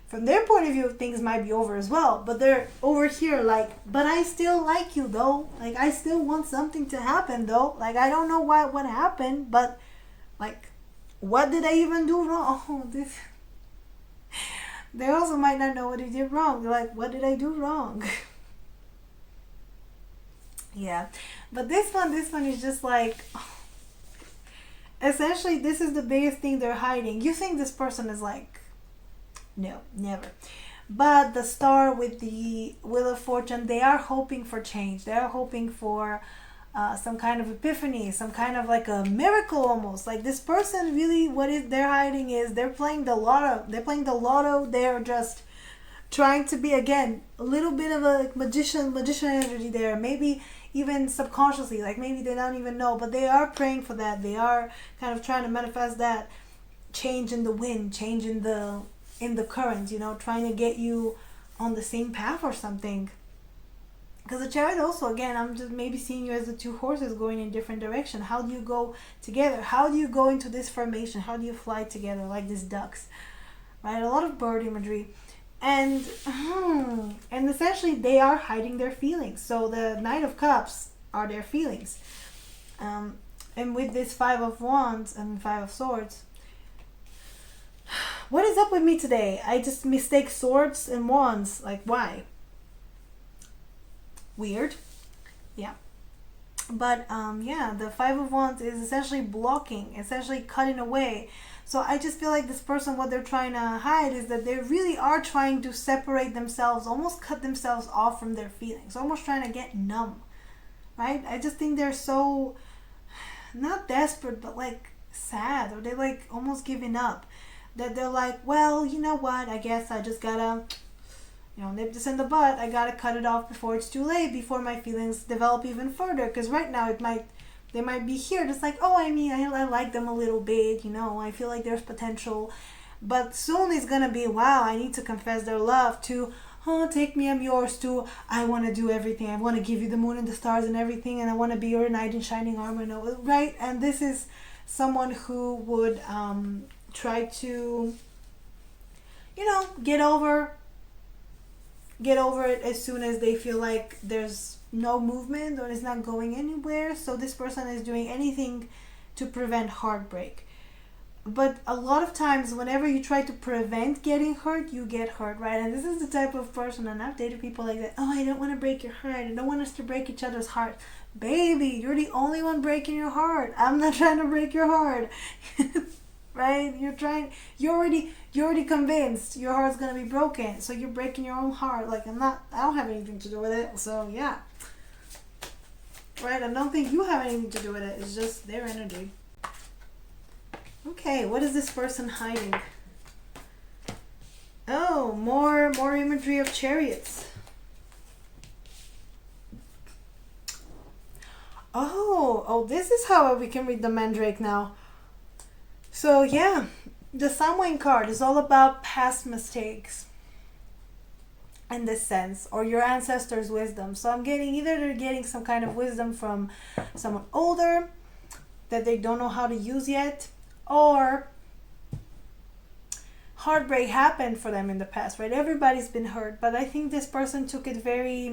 From their point of view, things might be over as well, but they're over here like, but I still like you though. Like, I still want something to happen though. Like, I don't know what happened, but like, what did I even do wrong? Oh, they also might not know what they did wrong. They're like, what did I do wrong? Yeah, but this one is just like, essentially, this is the biggest thing they're hiding. You think this person is like, no, never. But the Star with the Wheel of Fortune, they are hoping for change. They are hoping for some kind of epiphany, some kind of like a miracle almost. Like, this person really, they're hiding is they're playing the lotto. They're playing the lotto. They're just trying to be, again, a little bit of a magician energy there. Maybe even subconsciously, like maybe they don't even know, but they are praying for that. They are kind of trying to manifest that change in the wind, change in the current, trying to get you on the same path or something. Because the Chariot also, again, I'm just maybe seeing you as the two horses going in different direction. How do you go together? How do you go into this formation? How do you fly together like these ducks? Right? A lot of bird imagery. And essentially they are hiding their feelings. So the Knight of Cups are their feelings. And with this Five of Wands and Five of Swords, what is up with me today? I just mistake swords and wands. Like, why? Weird. Yeah. But the Five of Wands is essentially blocking, essentially cutting away. So I just feel like this person, what they're trying to hide is that they really are trying to separate themselves, almost cut themselves off from their feelings, almost trying to get numb, right? I just think they're so, not desperate, but like sad, or they're like almost giving up. That they're like, well, you know what, I guess I just gotta, nip this in the bud. I gotta cut it off before it's too late, before my feelings develop even further. Because right now they might be here just like, oh, I like them a little bit, I feel like there's potential. But soon it's gonna be, wow, I need to confess their love, to, oh, take me, I'm yours, to, I want to do everything. I want to give you the moon and the stars and everything, and I want to be your knight in shining armor, right? And this is someone who would try to, get over it as soon as they feel like there's no movement or it's not going anywhere. So this person is doing anything to prevent heartbreak. but a lot of times whenever you try to prevent getting hurt, you get hurt, right? And this is the type of person, and I've dated people like that. Oh, I don't want to break your heart. I don't want us to break each other's heart. Baby, you're the only one breaking your heart. I'm not trying to break your heart. Right? You're already convinced your heart's gonna be broken, so you're breaking your own heart. Like, I don't have anything to do with it. So yeah. Right? I don't think you have anything to do with it. It's just their energy. Okay, what is this person hiding? Oh, more imagery of chariots. Oh, this is how we can read the Mandrake now. So yeah, the Samhain card is all about past mistakes in this sense, or your ancestors' wisdom. So I'm getting either they're getting some kind of wisdom from someone older that they don't know how to use yet, or heartbreak happened for them in the past, right? Everybody's been hurt, but I think this person took it very,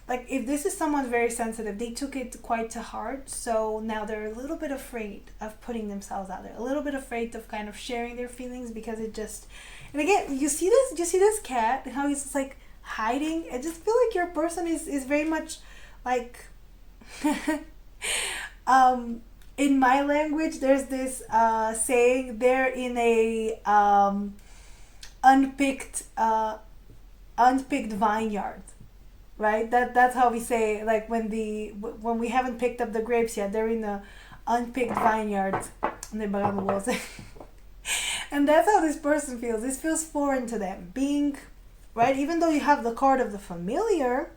like, if this is someone very sensitive, they took it quite to heart. So now they're a little bit afraid of putting themselves out there, a little bit afraid of kind of sharing their feelings, because it just, and again, you see this cat, how he's just like hiding. I just feel like your person is very much like, in my language, there's this saying, they're in a unpicked vineyard, right? That's how we say, like, when we haven't picked up the grapes yet, they're in the unpicked vineyard. And that's how this person feels. This feels foreign to them, being, right? Even though you have the card of the familiar,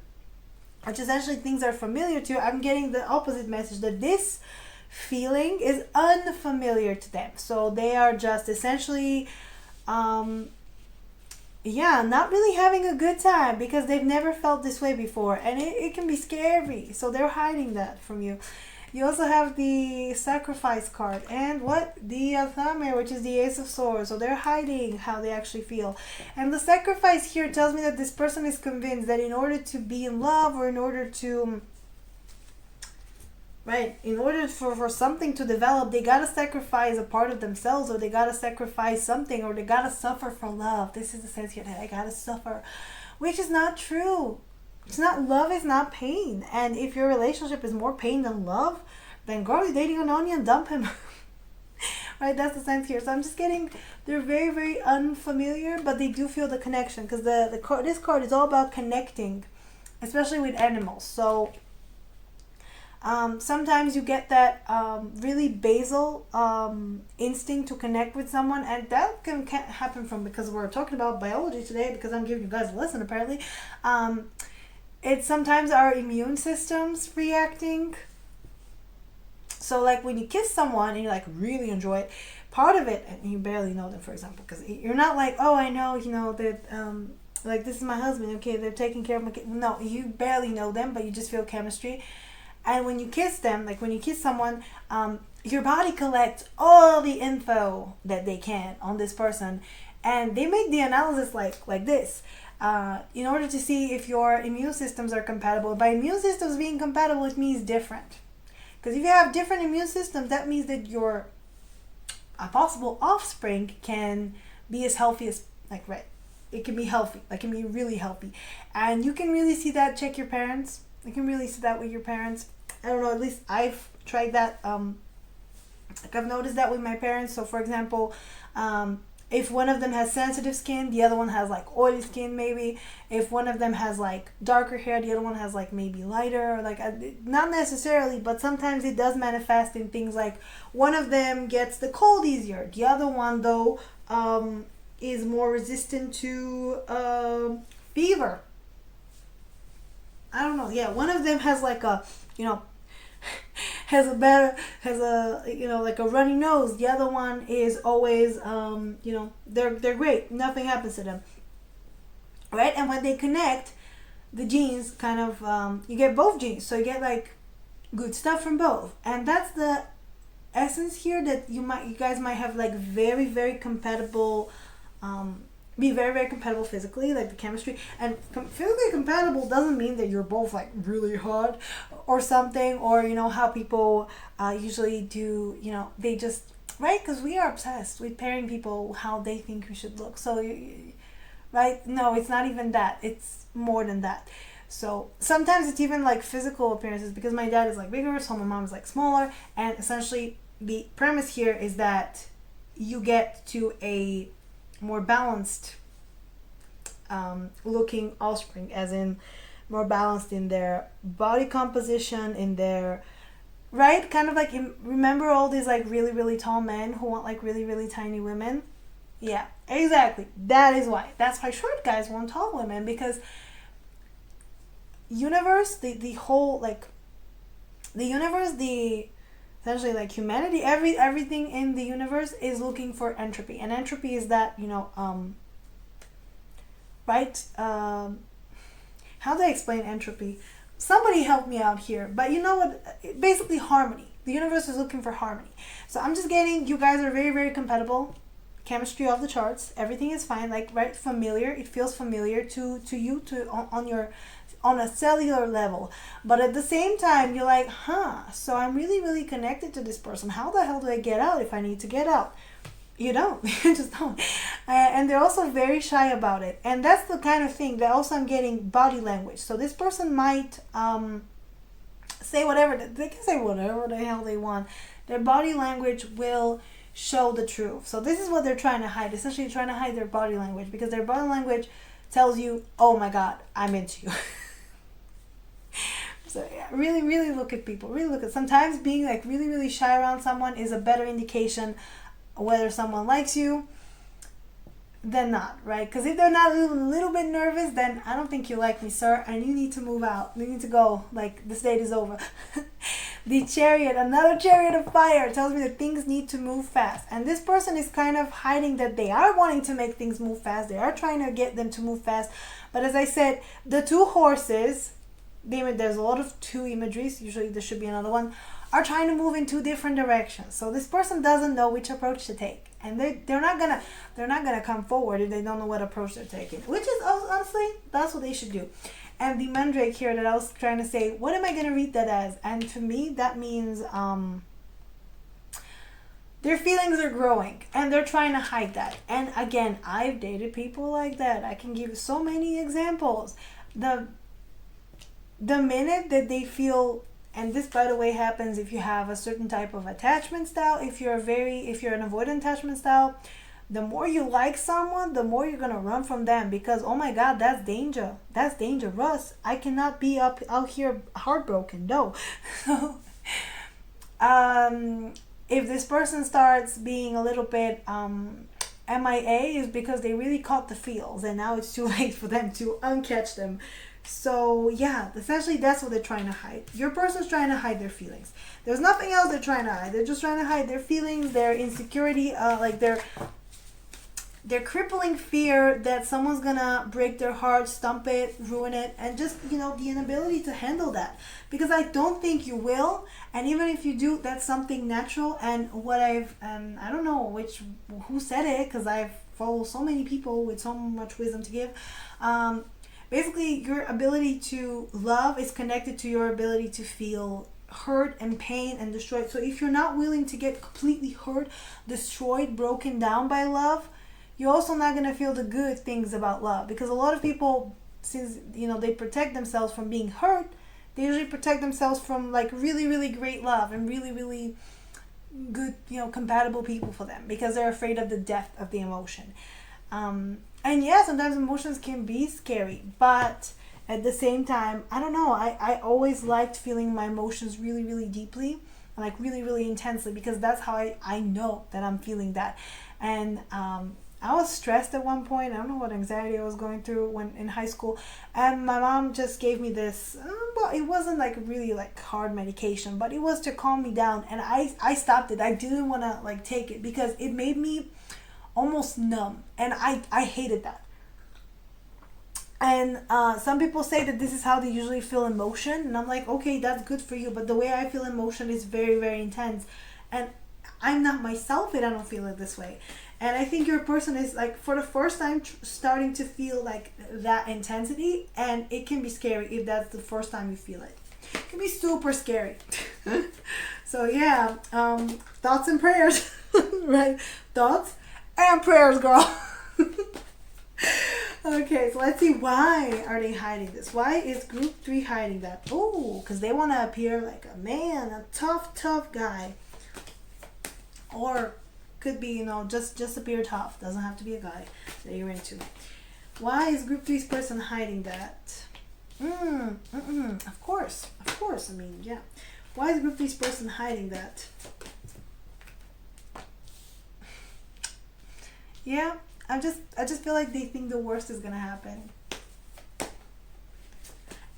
which essentially things are familiar to you, I'm getting the opposite message, that this feeling is unfamiliar to them. So they are just essentially not really having a good time, because they've never felt this way before, and it can be scary. So they're hiding that from you. You also have the Sacrifice card, and the Athamir, which is the Ace of Swords. So they're hiding how they actually feel. And the Sacrifice here tells me that this person is convinced that in order to be in love, or in order to, right, in order for something to develop, they gotta sacrifice a part of themselves, or they gotta sacrifice something, or they gotta suffer for love. This is the sense here, that I gotta suffer, which is not true. It's not, love is not pain. And if your relationship is more pain than love, then girl, you're dating an onion, dump him. Right, that's the sense here. So I'm just getting, they're very, very unfamiliar, but they do feel the connection, because this card is all about connecting, especially with animals. So sometimes you get that really basal instinct to connect with someone, and that can happen from, because we're talking about biology today, because I'm giving you guys a lesson apparently. It's sometimes our immune systems reacting. So like when you kiss someone and you like really enjoy it, part of it, and you barely know them, for example, because you're not like, oh, I know, that like, this is my husband, okay, they're taking care of my kid. No, you barely know them, but you just feel chemistry. And when you kiss them, like when you kiss someone, your body collects all the info that they can on this person, and they make the analysis like this, in order to see if your immune systems are compatible. By immune systems being compatible, it means different. Because if you have different immune systems, that means that your possible offspring can be as healthy as, like, right, it can be healthy, like, can be really healthy. And you can really see that, check your parents. You can really see that with your parents. I don't know, at least I've tried that. Like, I've noticed that with my parents. So for example, if one of them has sensitive skin, the other one has like oily skin maybe. If one of them has like darker hair, the other one has like maybe lighter, or like, not necessarily, but sometimes it does manifest in things like one of them gets the cold easier. The other one though is more resistant to fever. I don't know. Yeah, one of them has like a, has a like a runny nose. The other one is always, they're great. Nothing happens to them. Right? And when they connect, the genes kind of, you get both genes. So you get like good stuff from both. And that's the essence here, that you guys might have like very, very compatible, be very, very compatible physically, like the chemistry. And physically compatible doesn't mean that you're both like really hot or something, or how people usually do, they just right? Because we are obsessed with pairing people how they think we should look. So, right? No, it's not even that. It's more than that. So sometimes it's even like physical appearances, because my dad is like bigger, so my mom is like smaller, and essentially the premise here is that you get to a more balanced looking offspring, as in more balanced in their body composition, in their, right, kind of like, remember all these like really really tall men who want like really really tiny women? Yeah, exactly. That's why short guys want tall women, because universe, the whole like the universe, the essentially like humanity, everything in the universe is looking for entropy, and entropy is that, right, how do I explain entropy? Somebody help me out here. But you know what, basically harmony. The universe is looking for harmony. So I'm just getting, you guys are very very compatible, chemistry off the charts, everything is fine, like, right, familiar, it feels familiar to you, to on a cellular level. But at the same time you're like, so I'm really really connected to this person. How the hell do I get out if I need to get out? You don't. You just don't. And they're also very shy about it, and that's the kind of thing that also I'm getting body language. So this person might say whatever, they can say whatever the hell they want. Their body language will show the truth. So this is what they're trying to hide, essentially trying to hide their body language, because their body language tells you, oh my god, I'm into you. So yeah, really really look at people, really look at, sometimes being like really really shy around someone is a better indication whether someone likes you than not, right? Because if they're not a little bit nervous, then I don't think you like me, sir, and you need to move out, you need to go, like, this date is over. The Chariot, another Chariot of Fire, tells me that things need to move fast, and this person is kind of hiding that they are wanting to make things move fast, they are trying to get them to move fast. But as I said, the two horses, there's a lot of two imageries, usually there should be another one, are trying to move in two different directions. So this person doesn't know which approach to take, and they're not gonna come forward if they don't know what approach they're taking, which is, honestly, that's what they should do. And the mandrake here that I was trying to say, what am I gonna read that as? And to me that means their feelings are growing and they're trying to hide that. And again, I've dated people like that. I can give so many examples. The minute that they feel, and this by the way happens if you have a certain type of attachment style, if you're an avoidant attachment style, the more you like someone, the more you're gonna run from them, because oh my god, that's dangerous. I cannot be out here heartbroken, no. So if this person starts being a little bit MIA, is because they really caught the feels and now it's too late for them to uncatch them. So yeah, essentially that's what they're trying to hide. Your person's trying to hide their feelings. There's nothing else they're trying to hide. They're just trying to hide their feelings, their insecurity, like their crippling fear that someone's gonna break their heart, stump it, ruin it, and just, the inability to handle that. Because I don't think you will, and even if you do, that's something natural. And what I don't know who said it, because I've followed so many people with so much wisdom to give. Basically, your ability to love is connected to your ability to feel hurt and pain and destroyed. So if you're not willing to get completely hurt, destroyed, broken down by love, you're also not going to feel the good things about love. Because a lot of people, since they protect themselves from being hurt, they usually protect themselves from like really really great love and really really good compatible people for them, because they're afraid of the depth of the emotion. And yeah, sometimes emotions can be scary, but at the same time, I don't know, I always liked feeling my emotions really really deeply and like really really intensely, because that's how I know that I'm feeling that. And I was stressed at one point. I don't know what anxiety I was going through when in high school, and my mom just gave me this, well, it wasn't like really like hard medication, but it was to calm me down, and I stopped it. I didn't want to like take it because it made me almost numb, and I hated that. And some people say that this is how they usually feel emotion, and I'm like, okay, that's good for you, but the way I feel emotion is very very intense, and I'm not myself if I don't feel it this way. And I think your person is like for the first time starting to feel like that intensity, and it can be scary if that's the first time you feel it. It can be super scary. So yeah, thoughts and prayers, right? Thoughts and prayers, girl. Okay, so let's see, why are they hiding this? Why is group 3 hiding that? Oh, because they want to appear like a man, a tough guy. Or could be, just appear tough. Doesn't have to be a guy that you're into. Why is group 3's person hiding that? Of course. I mean, yeah. Why is group 3's person hiding that? Yeah, I just feel like they think the worst is gonna happen.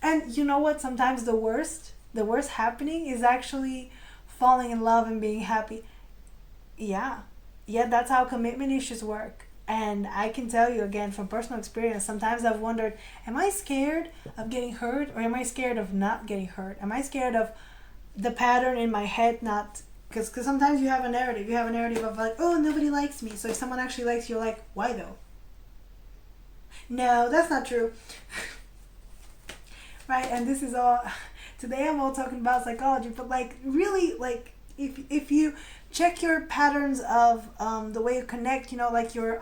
And you know what? Sometimes the worst happening is actually falling in love and being happy. Yeah, that's how commitment issues work. And I can tell you again from personal experience, sometimes I've wondered, am I scared of getting hurt, or am I scared of not getting hurt? Am I scared of the pattern in my head not, because sometimes you have a narrative of like, oh, nobody likes me. So if someone actually likes you, you're like, why though? No, that's not true. Right? And this is all, today I'm all talking about psychology, but like really, like if you check your patterns of the way you connect, like your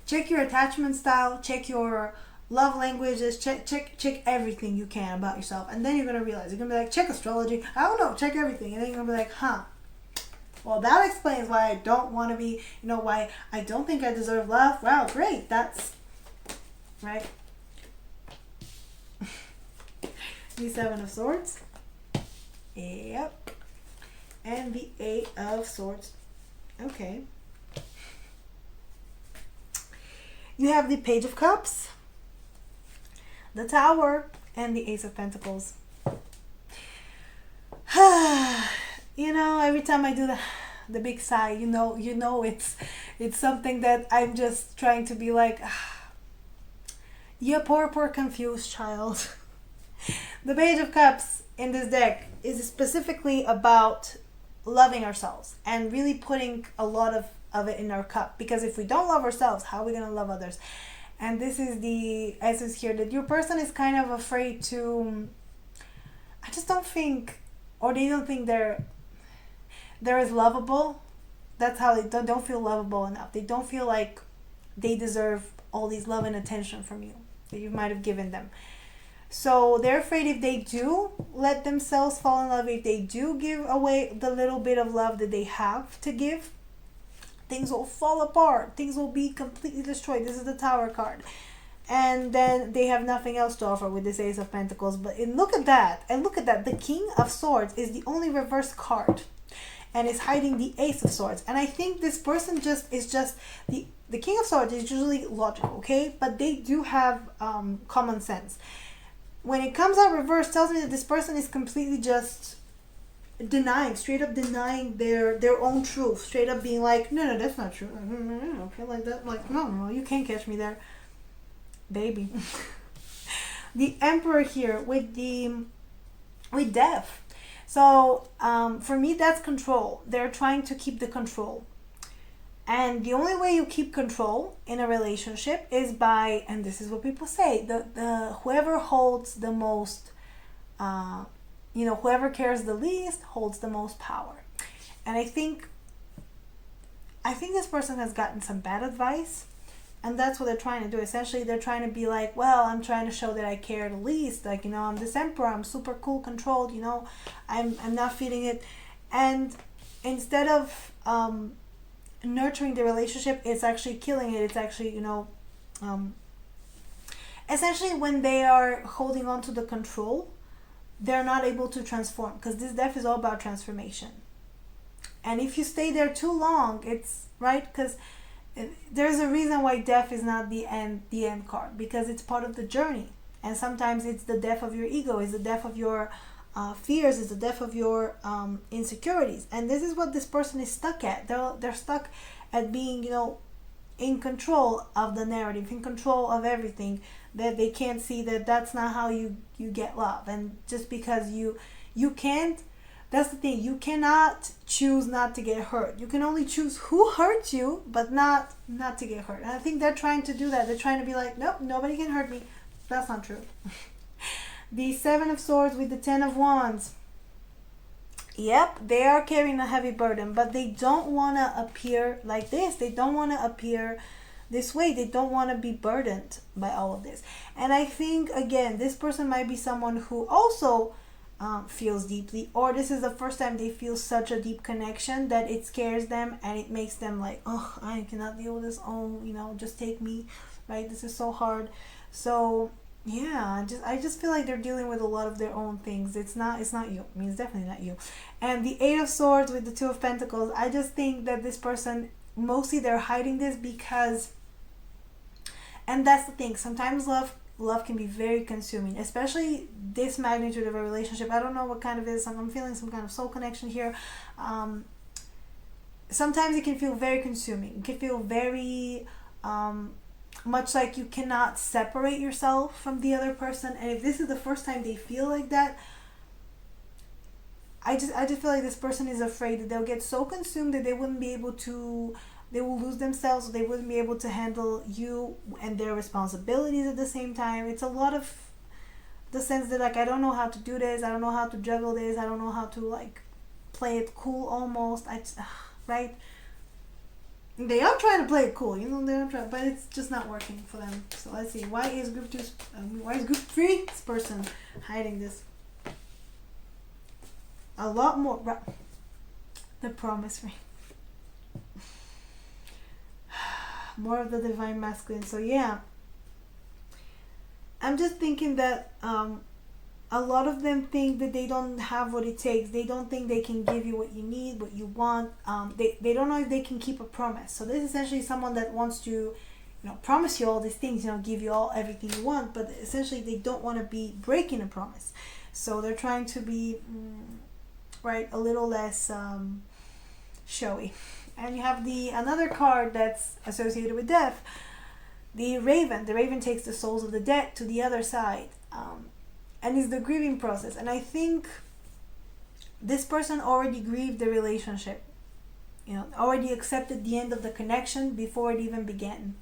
check your attachment style, check your love languages, check everything you can about yourself, and then you're gonna realize, you're gonna be like, check astrology, I don't know, check everything, and then you're gonna be like, well, that explains why I don't want to be, why I don't think I deserve love. Wow, great, that's right. The 7 of Swords. Yep. And the 8 of Swords. Okay. You have the Page of Cups, the Tower, and the Ace of Pentacles. Every time I do the big sigh, it's something that I'm just trying to be like, you poor confused child. The Page of Cups in this deck is specifically about loving ourselves and really putting a lot of it in our cup, because if we don't love ourselves, how are we going to love others? And this is the essence here, that your person is kind of afraid to, I just don't think, or they don't think they're as lovable. That's how they don't feel lovable enough. They don't feel like they deserve all these love and attention from you that you might have given them. So they're afraid if they do let themselves fall in love, if they do give away the little bit of love that they have to give, things will fall apart. Things will be completely destroyed. This is the Tower card. And then they have nothing else to offer with this Ace of Pentacles. But look at that. And look at that. The King of Swords is the only reverse card. And is hiding the Ace of Swords. And I think this person is just the King of Swords is usually logical, okay? But they do have common sense. When it comes out reverse, tells me that this person is completely just straight up denying their own truth, straight up being like, no, that's not true. I don't feel like that. Like, no, you can't catch me there, baby. The Emperor here with death. So for me, that's control. They're trying to keep the control. And the only way you keep control in a relationship is by, and this is what people say, the whoever holds the most, whoever cares the least holds the most power. And I think this person has gotten some bad advice, and that's what they're trying to do. Essentially, they're trying to be like, well, I'm trying to show that I care the least. Like, I'm this emperor, I'm super cool, controlled, I'm not feeding it. And instead of nurturing the relationship, it's actually killing it. It's actually, essentially when they are holding on to the control, they're not able to transform, because this death is all about transformation. And if you stay there too long, it's right, because there's a reason why death is not the end card, because it's part of the journey. And sometimes it's the death of your ego, it's the death of your fears, it's the death of your insecurities. And this is what this person is stuck at. They're stuck at being, in control of the narrative, in control of everything, that they can't see that that's not how you get love. And just because you can't, that's the thing, you cannot choose not to get hurt. You can only choose who hurts you, but not to get hurt. And I think they're trying to do that. They're trying to be like, nope, nobody can hurt me. That's not true. The Seven of Swords with the Ten of Wands. Yep, they are carrying a heavy burden, but they don't want to appear like this. They don't want to appear this way. They don't want to be burdened by all of this. And I think, again, this person might be someone who also feels deeply, or this is the first time they feel such a deep connection that it scares them and it makes them like, oh, I cannot deal with this. Oh, just take me, right? This is so hard. So yeah, I just feel like they're dealing with a lot of their own things. It's not you. I mean, it's definitely not you. And the Eight of Swords with the Two of Pentacles, I just think that this person, mostly they're hiding this because, and that's the thing, sometimes love can be very consuming, especially this magnitude of a relationship. I don't know what kind of it is. I'm feeling some kind of soul connection here. Sometimes it can feel very consuming. It can feel very much like you cannot separate yourself from the other person. And if this is the first time they feel like that, I just feel like this person is afraid that they'll get so consumed that they wouldn't be able to, they will lose themselves, so they wouldn't be able to handle you and their responsibilities at the same time. It's a lot of the sense that, like, I don't know how to do this, I don't know how to juggle this, I don't know how to, like, play it cool almost. Right? They are trying to play it cool, they're trying, but it's just not working for them. So let's see, why is group 3, this person hiding this? A lot more, the promise ring. More of the divine masculine. So yeah, I'm just thinking that a lot of them think that they don't have what it takes. They don't think they can give you what you need, what you want. They don't know if they can keep a promise. So this is essentially someone that wants to, promise you all these things, give you everything you want, but essentially they don't want to be breaking a promise. So they're trying to be, a little less showy. And you have another card that's associated with death, the Raven. The Raven takes the souls of the dead to the other side. And it's the grieving process. And I think this person already grieved the relationship, already accepted the end of the connection before it even began.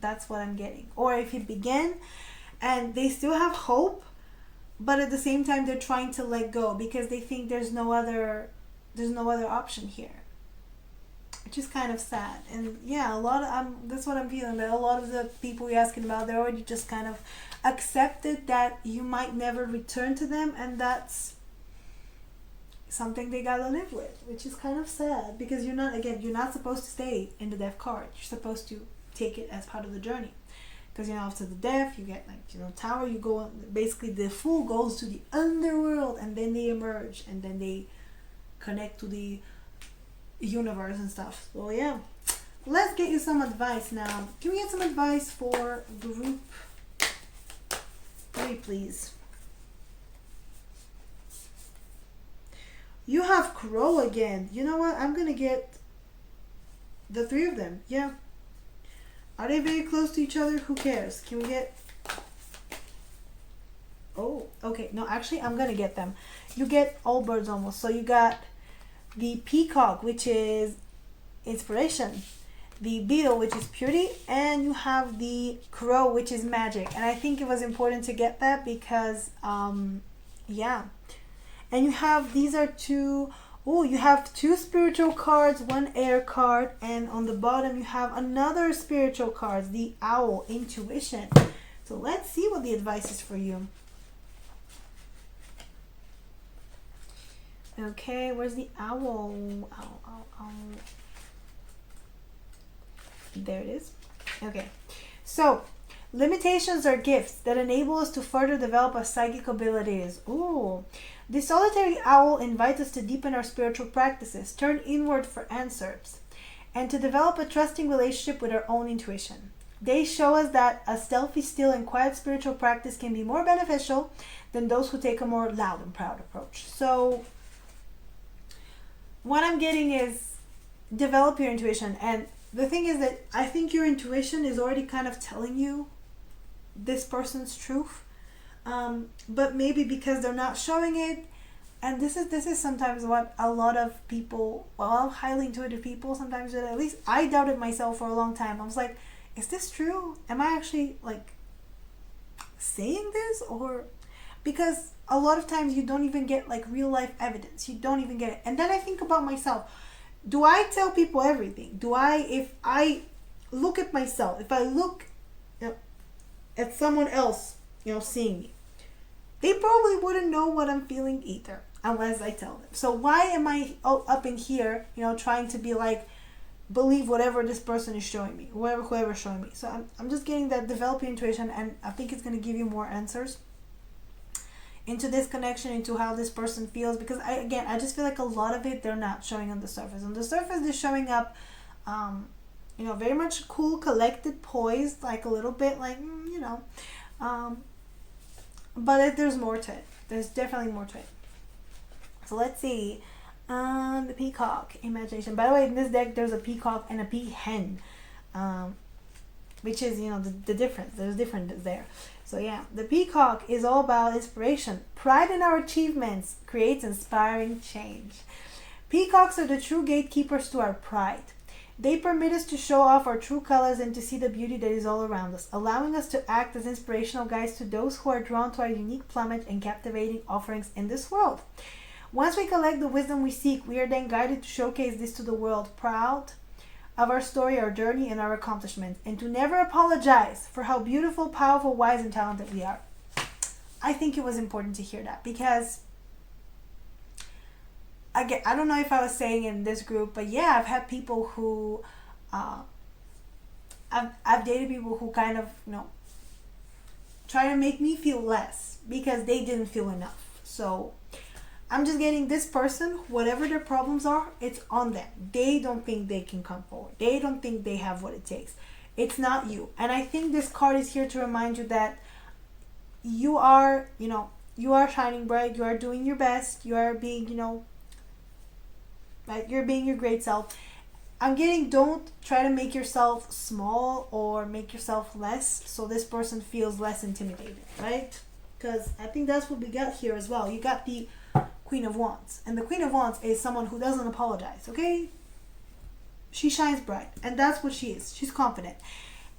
That's what I'm getting. Or if it began and they still have hope, but at the same time they're trying to let go because they think there's no other option here, which is kind of sad. And yeah, that's what I'm feeling, that a lot of the people you're asking about, they're already just kind of accepted that you might never return to them, and that's something they gotta live with, which is kind of sad because you're not supposed to stay in the death card. You're supposed to take it as part of the journey, because after the death you get tower, you go, basically the fool goes to the underworld and then they emerge and then they connect to the universe and stuff. So yeah, let's get you some advice now. Can we get some advice for group 3, please? You have Crow again. You know what? I'm gonna get the 3 of them. Yeah. Are they very close to each other? Who cares? Can we get... Oh, okay. No, actually, I'm gonna get them. You get all birds almost. So you got the Peacock, which is inspiration, the Beetle, which is purity, and you have the Crow, which is magic. And I think it was important to get that because yeah. And you have, these are two, you have 2 spiritual cards, 1 air card, and on the bottom you have another spiritual card, the Owl, intuition. So let's see what the advice is for you. Okay, where's the owl? Owl. There it is. Okay, so limitations are gifts that enable us to further develop our psychic abilities. Ooh, the solitary owl invites us to deepen our spiritual practices, turn inward for answers, and to develop a trusting relationship with our own intuition. They show us that a stealthy, still, and quiet spiritual practice can be more beneficial than those who take a more loud and proud approach. So what I'm getting is develop your intuition. And the thing is that I think your intuition is already kind of telling you this person's truth, but maybe because they're not showing it. And this is sometimes what a lot of people, highly intuitive people sometimes do. At least I doubted myself for a long time. I was like, is this true? Am I actually saying this? Or because a lot of times you don't even get like real life evidence. You don't even get it. And then I think about myself. Do I tell people everything? If I look at myself, if I look at someone else, seeing me, they probably wouldn't know what I'm feeling either unless I tell them. So why am I up in here, trying to be like, believe whatever this person is showing me, whoever's showing me. So I'm just getting that developing intuition, and I think it's going to give you more answers into this connection, into how this person feels, because I just feel like a lot of it, they're not showing on the surface. On the surface, they're showing up, very much cool, collected, poised, like a little bit like, but there's more to it. There's definitely more to it. So let's see. The peacock, imagination. By the way, in this deck, there's a peacock and a peahen, which is, the difference. There's difference there. So yeah, the peacock is all about inspiration. Pride in our achievements creates inspiring change. Peacocks are the true gatekeepers to our pride. They permit us to show off our true colors and to see the beauty that is all around us, allowing us to act as inspirational guides to those who are drawn to our unique plumage and captivating offerings in this world. Once we collect the wisdom we seek, we are then guided to showcase this to the world, proud of our story, our journey, and our accomplishments, and to never apologize for how beautiful, powerful, wise, and talented we are. I think it was important to hear that, because again, I don't know if I was saying in this group, but yeah, I've had people who I've dated people who kind of try to make me feel less because they didn't feel enough. So I'm just getting this person, whatever their problems are, it's on them. They don't think they can come forward. They don't think they have what it takes. It's not you. And I think this card is here to remind you that you are, you are shining bright. You are doing your best. You are being, right? You're being your great self. I'm getting, don't try to make yourself small or make yourself less so this person feels less intimidated, right? Because I think that's what we got here as well. You got the Queen of Wands. And the Queen of Wands is someone who doesn't apologize, okay? She shines bright. And that's what she is. She's confident.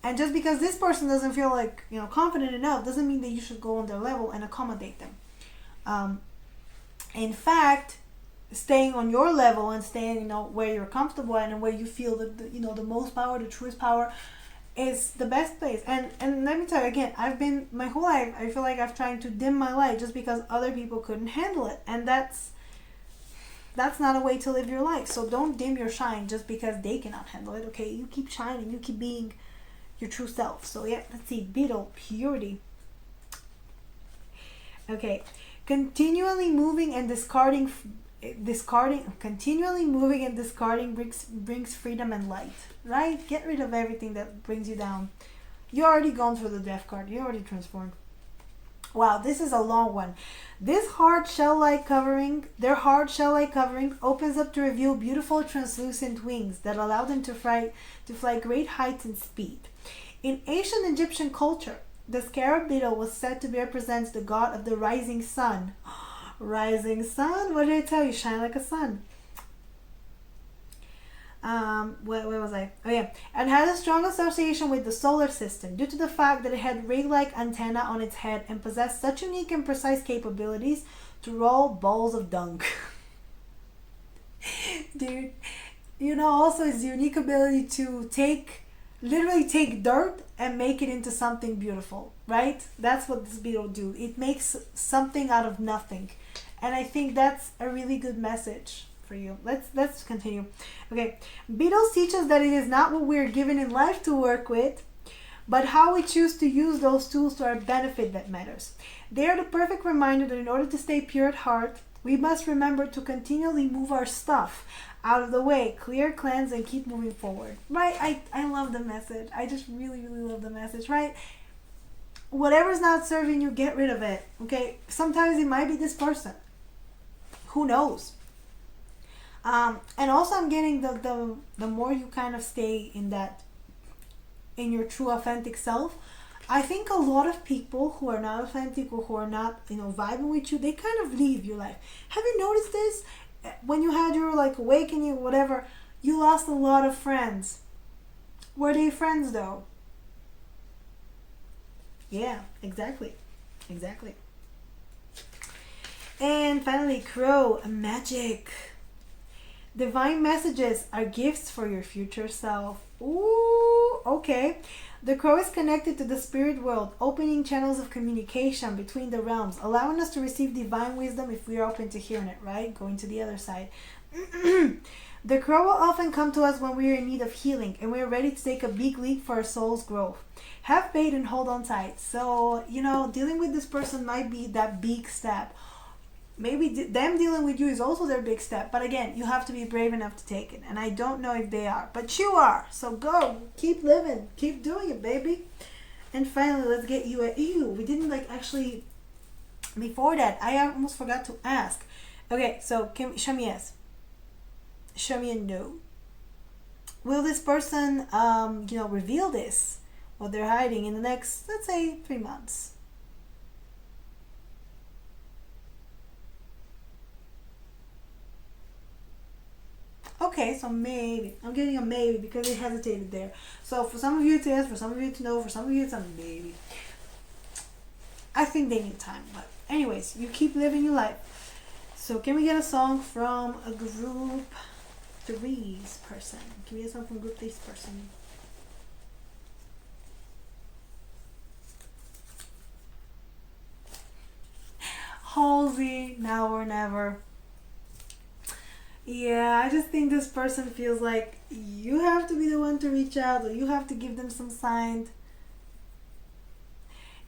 And just because this person doesn't feel like, confident enough doesn't mean that you should go on their level and accommodate them. In fact, staying on your level and staying, where you're comfortable and where you feel the most power, the truest power, is the best place. And let me tell you again, I've been my whole life, I feel like I've tried to dim my light just because other people couldn't handle it, and that's not a way to live your life. So don't dim your shine just because they cannot handle it. Okay, you keep shining, you keep being your true self. So yeah, let's see. Beetle, purity. Okay, continually moving and discarding brings freedom and light, right? Get rid of everything that brings you down. You already gone through the death card. You already transformed. Wow, this is a long one. Their hard shell-like covering opens up to reveal beautiful translucent wings that allow them to fly great heights and speed. In ancient Egyptian culture, the scarab beetle was said to represent the god of the rising sun. Rising sun? What did I tell you? Shine like a sun. Where was I? Oh yeah. And had a strong association with the solar system due to the fact that it had ray-like antenna on its head and possessed such unique and precise capabilities to roll balls of dung. Dude, also its unique ability to literally take dirt and make it into something beautiful, right? That's what this beetle do. It makes something out of nothing. And I think that's a really good message for you. Let's continue. Okay, beetles teach us that it is not what we are given in life to work with, but how we choose to use those tools to our benefit that matters. They are the perfect reminder that in order to stay pure at heart, we must remember to continually move our stuff out of the way, clear, cleanse, and keep moving forward. Right? I love the message. I just really, really love the message, right? Whatever's not serving you, get rid of it. Okay? Sometimes it might be this person. Who knows? And also I'm getting the more you kind of stay in your true authentic self, I think a lot of people who are not authentic or who are not, vibing with you, they kind of leave your life. Have you noticed this? When you had your awakening or whatever, you lost a lot of friends. Were they friends though? Yeah, exactly. And finally, Crow, magic. Divine messages are gifts for your future self. Ooh, okay. The crow is connected to the spirit world, opening channels of communication between the realms, allowing us to receive divine wisdom if we are open to hearing it, right? Going to the other side. The crow will often come to us when we are in need of healing and we are ready to take a big leap for our soul's growth. Have faith and hold on tight. So, dealing with this person might be that big step. Maybe them dealing with you is also their big step, but again, you have to be brave enough to take it, and I don't know if they are, but you are. So go, keep living, keep doing it, baby. And finally, let's get you we didn't actually before that, I almost forgot to ask. Okay, so show me yes, show me a no. Will this person reveal this, what they're hiding, in the next, let's say, 3 months? Okay, so maybe. I'm getting a maybe because it hesitated there. So for some of you it's yes, for some of you it's no, for some of you it's a maybe. I think they need time, but anyways, you keep living your life. So can we get a song from a group three's person? Can we get a song from group three's person? Halsey, now or never. Yeah, I just think this person feels like you have to be the one to reach out, or you have to give them some sign.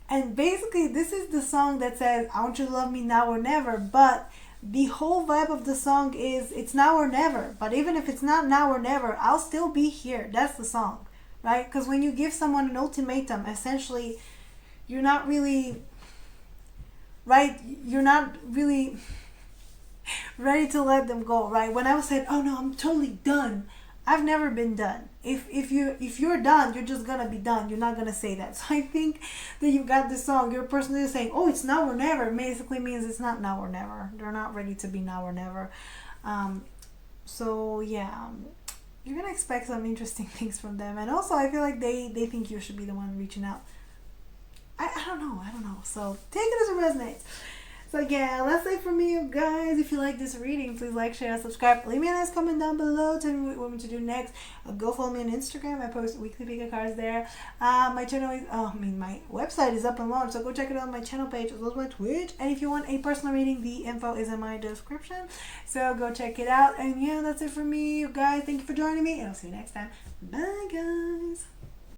And basically, this is the song that says, I want you to love me now or never. But the whole vibe of the song is, it's now or never. But even if it's not now or never, I'll still be here. That's the song, right? Because when you give someone an ultimatum, essentially, you're not really, right? You're not really ready to let them go, right? When I said, oh no, I'm totally done, I've never been done. If you're done, you're just gonna be done. You're not gonna say that. So I think that you got this song, your person is saying, oh, it's now or never, basically means it's not now or never. They're not ready to be now or never. So yeah, you're gonna expect some interesting things from them. And also I feel like they think you should be the one reaching out. I don't know. So take it as it resonates. So yeah, that's it for me, guys. If you like this reading, please like, share, subscribe. Leave me a nice comment down below. Tell me what you want me to do next. Go follow me on Instagram. I post weekly pick of cards there. My channel is, my website is up and launched. So go check it out on my channel page as well as my Twitch. And if you want a personal reading, the info is in my description. So go check it out. And yeah, that's it for me, you guys. Thank you for joining me, and I'll see you next time. Bye, guys.